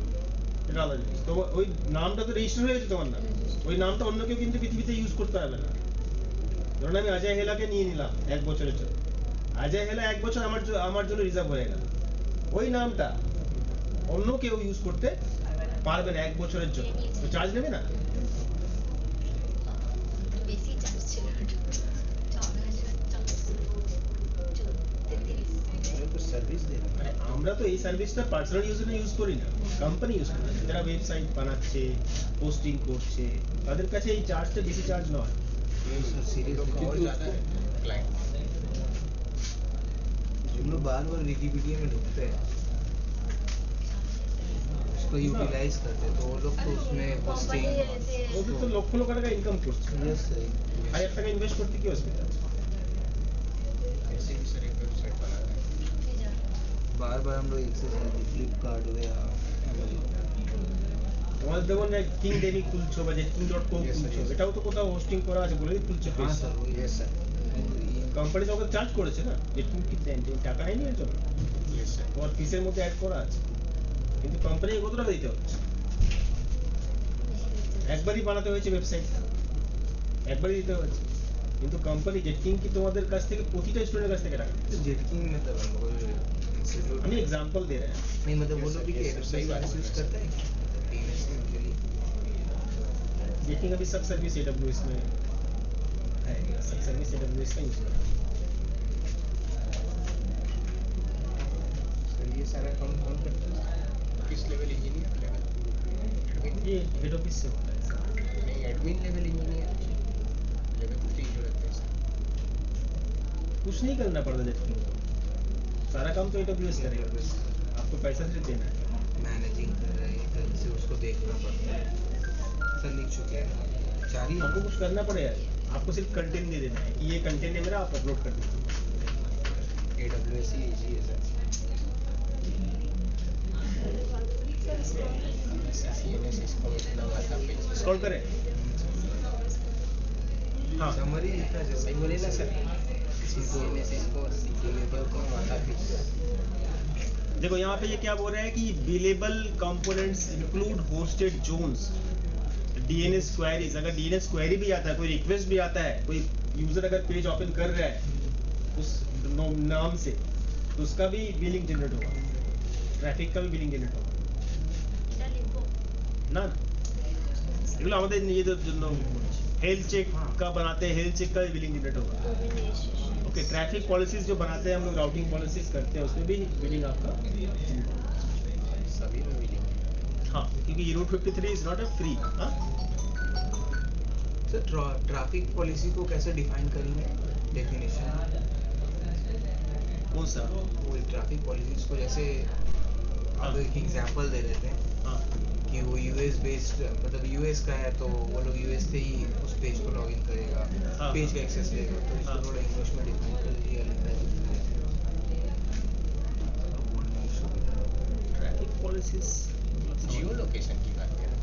এটা আলাদা জিনিস। তো ওই নামটা তো রেজিস্টার হয়ে গেছে তোমার নামে, ওই নামটা অন্য কেউ কিন্তু পৃথিবীতে ইউজ করতে পারবে না। ধরুন আমি অজয় হেলাকে নিয়ে নিলাম 1 বছরের জন্য, অজয় হেলা 1 বছর আমার জন্য রিজার্ভ হয়ে গেল, ওই নামটা অন্য কেউ ইউজ করতে পারবে না 1 বছরের জন্য, তো চার্জ নেবে না। একটু বেশি চার্জ ছিল, 4,433। तो सर्विस दे रहा মানে আমরা তো এই সার্ভিসটা পার্সোনাল ইউজের জন্য ইউজ করি না, কোম্পানি ইউজ করে, যারা ওয়েবসাইট বানাচ্ছে, পোস্টিং করছে, তাদের কাছে এই চার্জটা বেশি চার্জ নয়। है सीरीज का और ज़्यादा है क्लाइंट। हम लोग बार बार विकिपीडिया में ढूंढते हैं, उसको यूटिलाइज करते हैं, तो वो लोग तो उसमें কোম্পানি पोस्टिंग ওদের তো লক্ষ লক্ষ টাকা ইনকাম করছে, यस सर 1000 টাকা ইনভেস্ট করতে কি অসুবিধা আছে? ऐसे भी सर एक वेबसाइट बना रहा है। बार बार हम लोग एक से फ्लिपकार्ट हो गया Amazon। তোমাদের দেখুন না কিং ডেমি খুলছো বা jetking.com Yes, sir, খুলছো, yes. এটাও তো কোথাও হোস্টিং করা আছে বলেই খুলছো हाँ পেজ। सर वही यस सर কোম্পানি তো ওকে চার্জ করেছে না, জেটকিং কি টাকা নেয়নি এর জন্য, यस सर তোমার ফিসের মধ্যে অ্যাড করা আছে, কিন্তু কোম্পানি কত টাকা দিতে হচ্ছে? একবারই বানাতে হয়েছে ওয়েবসাইটটা, একবারই দিতে হয়েছে, কিন্তু কোম্পানি জেটকিং কি তোমাদের কাছ থেকে প্রতিটা স্টুডেন্টের কাছ থেকে টাকা নিচ্ছে। तो जेटकिंग मतलब हम लोग इंस्टीट्यूट আমি एग्जांपल दे रहे हैं। नहीं मतलब वो Yes, लोग sir, भी yes, sir, सही बात यूज है। करते हैं DNS के लिए। जेटिंग अभी सब सर्विस AWS में है, सब सर्विस AWS का यूज कर रहे हैं। सर ये सारा काम कौन करता है, किस लेवल हेड ऑफिस से होता है सर। नहीं, एडमिन लेवल इंजीनियर लेवल 3 जो रहते हैं सर। कुछ नहीं करना पड़ता नेटकिंग को, सारा काम तो AWS करेगा, आपको पैसा सिर्फ देना है। मैनेजिंग कर रहे हैं इधर से उसको देखना पड़ता है। सर लिख चुके हैं 4 ही। आपको कुछ करना पड़ेगा, आपको सिर्फ कंटेंट दे देना है कि ये कंटेंट है मेरा, आप अपलोड कर दीजिए। AWS ही इजी है सर। CNS इसको मतलब आता पेज स्क्रॉल करें। हाँ समरी लिखा सही जैसे बोले ना सर। CNS इसको लेबल को आता पेज। देखो यहाँ पे ये क्या बोल रहा है कि billable components include hosted zones, DNS queries. अगर DNS क्वेरी भी आता है, कोई रिक्वेस्ट भी आता है, कोई यूजर अगर पेज ओपन कर रहा है उस नाम से, तो उसका भी बिलिंग जनरेट होगा, ट्रैफिक का भी बिलिंग जनरेट होगा ना। এগুলো আমাদের নিজেদের জন্য हेल्थ चेक का बनाते हैं, हेल्थ चेक का भी बिलिंग जनरेट होगा। ओके, ट्रैफिक पॉलिसीज जो बनाते हैं हम लोग, राउटिंग पॉलिसीज करते हैं, उसमें भी बिलिंग आपका सभी में मिलेंगे। हाँ, क्योंकि ये route 53 is not a free. हाँ सर ट्रैफिक पॉलिसी को कैसे डिफाइन करेंगे, डेफिनेशन? कौन सा? वो ट्रैफिक पॉलिसीज को जैसे आप एक एग्जांपल दे रहे थे हाँ कि वो यूएस बेस्ड, मतलब यूएस का है तो वो लोग यूएस से ही उस पेज को लॉगिन करेगा, हाँ। पेज का एक्सेस लेगा, तो इसको हाँ। थोड़ा इंग्लिश में डिफाइन कर दीजिए। ट्रैफिक पॉलिसीज जियो लोकेशन की बात करें।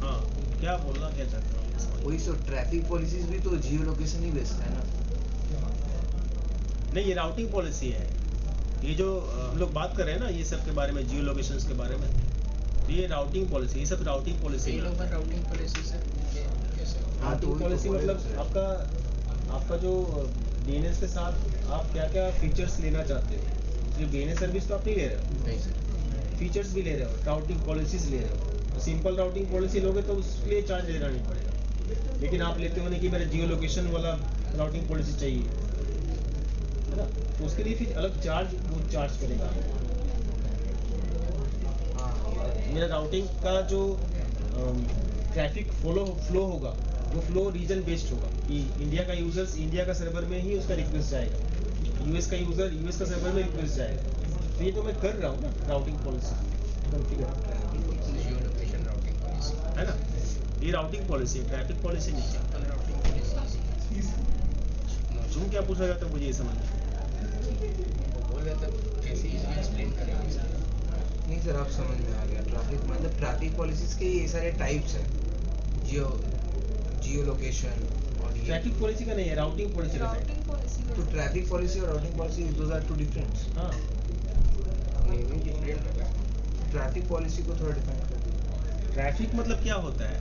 हाँ, क्या बोलना क्या चाहते हो? वही सो ट्रैफिक पॉलिसीज भी तो जियो लोकेशन ही बेस्ड है ना। नहीं, ये राउटिंग पॉलिसी है। ये जो हम लोग बात कर रहे हैं ना, ये सब के बारे में, जियो लोकेशंस के बारे में, तो ये राउटिंग पॉलिसी, ये सब राउटिंग पॉलिसी है। Fail over routing policy sir कैसे? हाँ, तो राउटिंग वही तो पॉलिसी बोल रहे मतलब हैं। आपका जो DNS के साथ आप क्या क्या फीचर्स लेना चाहते हो। सिर्फ DNS सर्विस तो आप नहीं ले रहे हो, नहीं सर। फीचर्स भी ले रहे हो, राउटिंग पॉलिसीज ले रहे हो। तो सिंपल राउटिंग पॉलिसी लोगे तो उसके लिए चार्ज देना नहीं पड़ेगा, लेकिन आप लेते हो नहीं कि मेरा जियो लोकेशन वाला राउटिंग पॉलिसी चाहिए, है ना, तो उसके लिए फिर अलग चार्ज, वो चार्ज करेगा। मेरा राउटिंग का जो ट्रैफिक फ्लो होगा, वो फ्लो रीजन बेस्ड होगा कि इंडिया का यूजर्स इंडिया का सर्वर में ही उसका रिक्वेस्ट जाएगा, यूएस का यूजर यूएस का सर्वर में रिक्वेस्ट जाएगा। तो ये तो मैं कर रहा हूँ ना, राउटिंग पॉलिसी कॉन्फ़िगर, जियो लोकेशन राउटिंग पॉलिसी है ना। ये राउटिंग पॉलिसी है, ट्रैफिक पॉलिसी नहीं है। Simple routing policy. तुम क्या पूछा जाता है मुझे ये समझ में। वो बोल रहा था कैसे इजीली एक्सप्लेन करेंगे सर। नहीं सर, आप समझ में आ गया। ट्रैफिक मतलब ट्रैफिक पॉलिसीज के ये सारे टाइप्स हैं, जियो लोकेशन और ये। ट्रैफिक पॉलिसी का नहीं है, राउटिंग पॉलिसी का है। राउटिंग पॉलिसी तो ट्रैफिक पॉलिसी और routing policy those are two different. हाँ, नेमिंग डिफरेंट होगा। ट्रैफिक पॉलिसी को थोड़ा डिफाइन कर दीजिए। ट्रैफिक मतलब क्या होता है?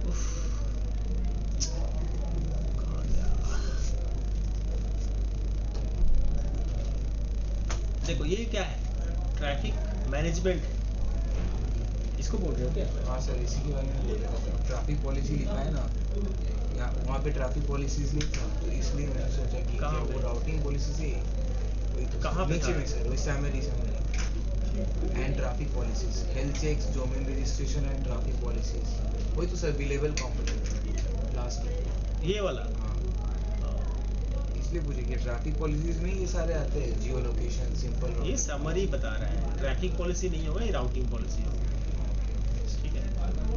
उफ, कहाँ गया? देखो ये क्या है, ट्रैफिक मैनेजमेंट, इसको बोल रहे हो क्या? हाँ सर, इसी के बारे में बोल रहा था। ट्रैफिक पॉलिसी लिखा है ना यहाँ, वहाँ पे ट्रैफिक पॉलिसीज नहीं था, तो इसलिए मैंने सोचा कि कहाँ क्या वो पे? राउटिंग पॉलिसी से वही तो कहाँ पे नीचे था? में सर, वही summary and traffic policies, health checks, domain registration and traffic policies, वही तो सर बिलेबल कंपोनेंट लास्ट में। ये वाला। हाँ, इसलिए पूछे कि ट्रैफिक पॉलिसीज में ये सारे आते हैं, जियो लोकेशन, सिंपल ये समरी बता रहा है, ट्रैफिक पॉलिसी नहीं होगा, ये राउटिंग पॉलिसी होगा। ठीक है,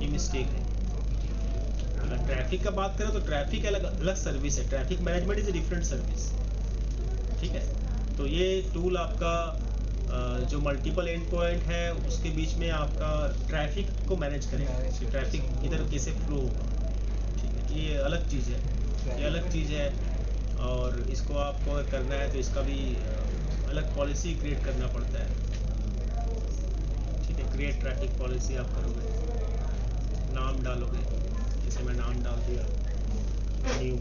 ये मिस्टेक है। अगर ट्रैफिक का बात करें तो ट्रैफिक अलग अलग सर्विस है, traffic management is a different service. ठीक है, तो ये टूल आपका जो मल्टीपल एंड पॉइंट है उसके बीच में आपका ट्रैफिक को मैनेज करेगा कि ट्रैफिक इधर कैसे फ्लो होगा। ठीक है, ये अलग चीज़ है, ये अलग चीज़ है, और इसको आपको अगर करना है तो इसका भी अलग पॉलिसी क्रिएट करना पड़ता है। ठीक है, क्रिएट ट्रैफिक पॉलिसी आप करोगे, नाम डालोगे, जैसे मैं नाम डाल दिया न्यू,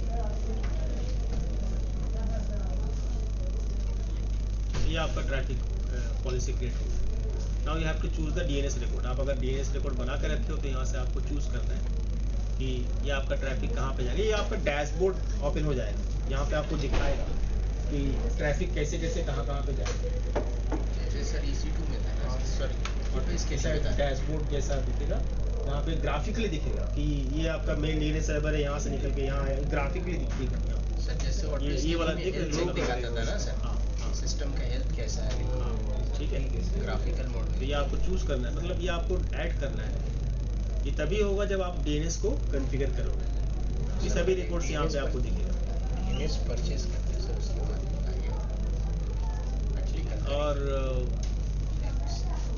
ये आपका ट्रैफिक पॉलिसी क्रिएट होगा। Now you have to choose the DNS record. आप अगर DNS रिकॉर्ड बना कर रखे हो तो यहाँ से आपको चूज करना है कि ये आपका ट्रैफिक कहाँ पे जाएगा। ये आपका डैशबोर्ड ओपन हो जाएगा, यहाँ पे आपको दिखाएगा कि ट्रैफिक कैसे कैसे कहाँ पे जाएगा। जैसे सर EC2 में था ना, सॉरी ऑटो इसके कैसा था। डैशबोर्ड जैसा दिखेगा, यहाँ पे ग्राफिकली दिखेगा कि ये आपका मेन डीएनएस सर्वर है, यहाँ से निकल के यहाँ आया, ग्राफिकली दिखेगा यहाँ पे। सर जैसे ये वाला देख रहे चेक दिखाता था ना सर, हाँ हाँ सिस्टम का हेल्थ कैसा है, ठीक है। ग्राफिकल मोड तो में। ये आपको चूज करना है, मतलब ये आपको ऐड करना है। ये तभी होगा जब आप डीएनएस को कॉन्फ़िगर करोगे। ये सभी रिपोर्ट्स यहाँ पे आपको दिखेगा। डीएनएस परचेज करते हैं सर, उसके बाद आगे एक्चुअली करते हैं। और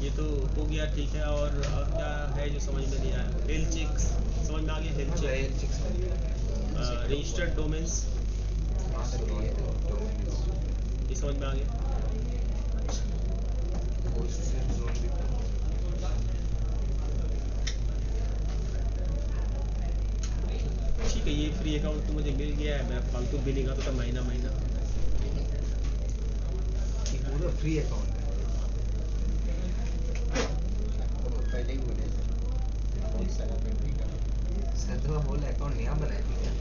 ये तो हो गया, ठीक है। और क्या है जो समझ में नहीं आया? हेल्थ चेक समझ में आ गया? हेल्थ चेक, रजिस्टर्ड डोमेन्स ये समझ में आ गया। ठीक है, ये फ्री अकाउंट तो मुझे मिल गया है, मैं फालतू बिलिंग आता था महीना महीना। पूरा फ्री अकाउंट है। वो पहले ही बोले सर, बहुत सारा पेमेंट का। सर तो होल अकाउंट नया बनाया थी क्या?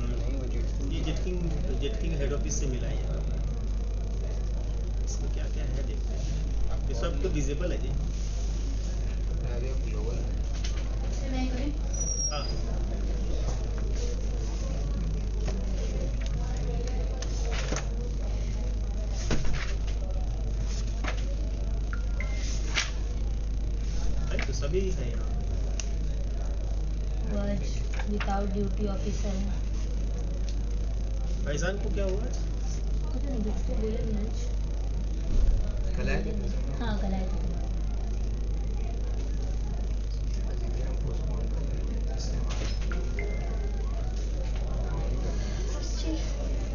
नहीं वो ये जेटकिंग हेड ऑफिस से मिला है। इसमें क्या क्या है देखते हैं। ये सब तो विजिबल है जी। अरे ग्लोबल हाँ तो सभी है यहाँ। विदाउट ड्यूटी ऑफिसर है। भाईजान को क्या हुआ? पता नहीं, कुछ तो बोले नहीं आज। कल है हाँ कल आए थे।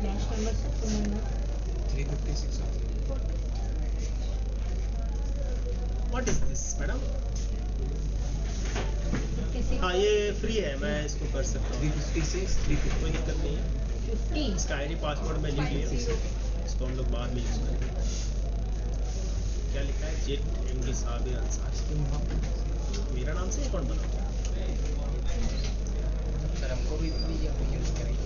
बैच नंबर से phone number 356 what is this madam? किसी हाँ ये फ्री है, मैं इसको कर सकता हूँ, 356 350 कोई दिक्कत नहीं है। 50 इसका आईडी पासवर्ड में लिख लिया, इसको हम लोग बाद में यूज़ करेंगे। क्या लिखा है? Jet MD Sabir Ansari. मेरा नाम से अकाउंट बना हुआ है। सर हमको भी यूज करेंगे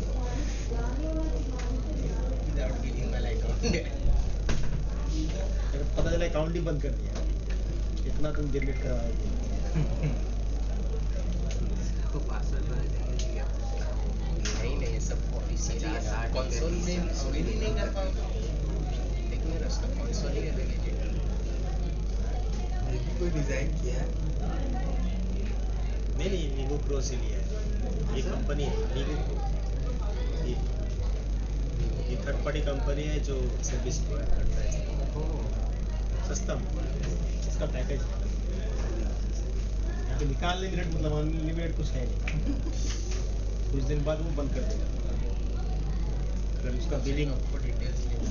विदाउट बिलिंग वाला अकाउंट। अगर पता चला अकाउंट ही बंद कर दिया, इतना तुम जनरेट करवाओगे। को पासवर्ड बना देंगे क्या? नहीं नहीं, सब ऑफिशियल है, 50-60 कंसोल में अवेल ही नहीं कर पाऊंगा। लेकिन मेरा उसका कंसोल ही है रिलेटेड। कोई डिजाइन किया है? नहीं वीवो प्रो से लिया है, ये कंपनी है वीवो प्रो। ये थर्ड पार्टी कंपनी है जो सर्विस प्रोवाइड करता है, सस्ता इसका पैकेज है। यहाँ पे निकालने मिनट मतलब अनलिमिटेड कुछ है नहीं, कुछ दिन बाद वो बंद कर देगा। अगर उसका बिलिंग आपको डिटेल्स लेना।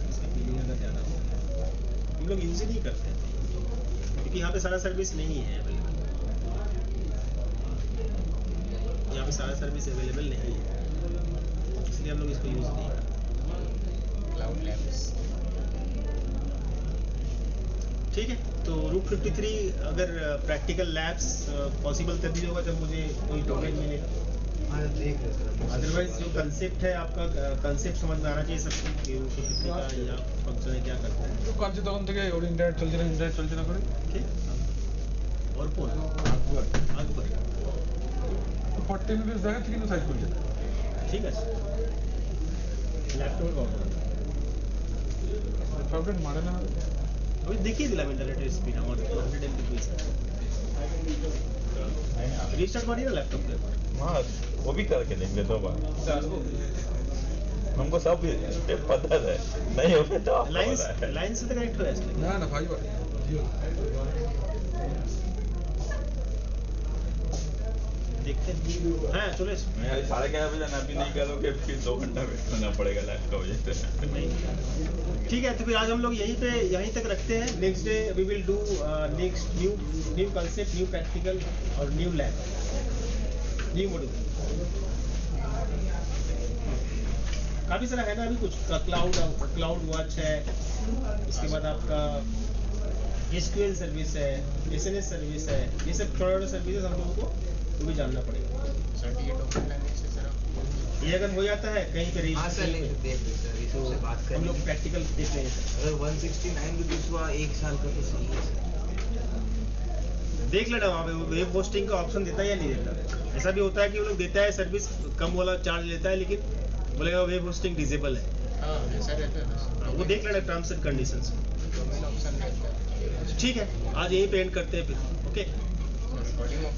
उसका बिलिंग अगर ज़्यादा हो, हम लोग यूज़ ही नहीं करते हैं क्योंकि यहाँ पे सारा सर्विस नहीं है अवेलेबल। यहाँ पे सारा सर्विस अवेलेबल नहीं है, इसलिए हम लोग इसको यूज़ नहीं करते। Cloud labs. ठीक है, तो रूट 53 अगर प्रैक्टिकल लैब्स पॉसिबल तभी होगा जब मुझे कोई डोमेन मिले। हाँ देख रहे सर। अदरवाइज जो कंसेप्ट है आपका, कंसेप्ट समझ में आना चाहिए सबको कि रूट 53 का या फंक्शन है क्या करता है। তো কাজ তখন থেকে ওর ইন্টারনেট চলছে না করে ठीक। और कौन? আকবর। 40 মিনিট দেখাচ্ছে কিন্তু সাইজ করছে না। ঠিক আছে, ল্যাপটপের পাবো প্রবলেম মারে না। আমি দেখিয়ে দিলাম ইন্টারনেটের স্পিড আমার 100 Mbps রিস্টার্ট করিए ना लैपटॉप पे। हाँ वो भी करके देंगे दो बार, हमको सब स्टेप पता है, नहीं हो तो आपको लाइंस पता है। लाइन से तो कनेक्ट हो है इसलिए। না না ফাইবার জিও। देखते हैं। हाँ चलो मैं 11:30 बजे अभी नहीं करोगे फिर 2 घंटा वेट करना पड़ेगा लाइट का वजह से। ठीक है, तो फिर आज हम लोग यहीं तक रखते हैं। Next day we will do next new concept, new practical और न्यू लैब, न्यू मॉड्यूल। काफ़ी सारा है ना अभी कुछ। क्लाउड वॉच है, उसके बाद आपका SQL सर्विस है, SNS सर्विस है, ये सब छोटे सर्विसेज हम लोगों को वो भी जानना पड़ेगा। सर ये डॉक्यूमेंट लैंग्वेज से सर ये अगर हो जाता है कहीं पे हाँ सर नहीं देख रहे सर, ये सबसे बात हम करें। लोग प्रैक्टिकल देख रहे हैं सर। अगर 169 रुपीज़ हुआ 1 साल का तो सही है सर। देख लेना वहाँ पे वेब होस्टिंग का ऑप्शन देता है या नहीं देता। ऐसा भी होता है कि वो लोग देता है सर्विस कम वाला चार्ज लेता है, लेकिन बोलेगा वेब होस्टिंग डिसेबल है। हाँ ऐसा रहता है हाँ, वो देख लेना terms and conditions. Domain option रहता है। ठीक है, आज यही पे एंड करते हैं फिर। ओके। Recording of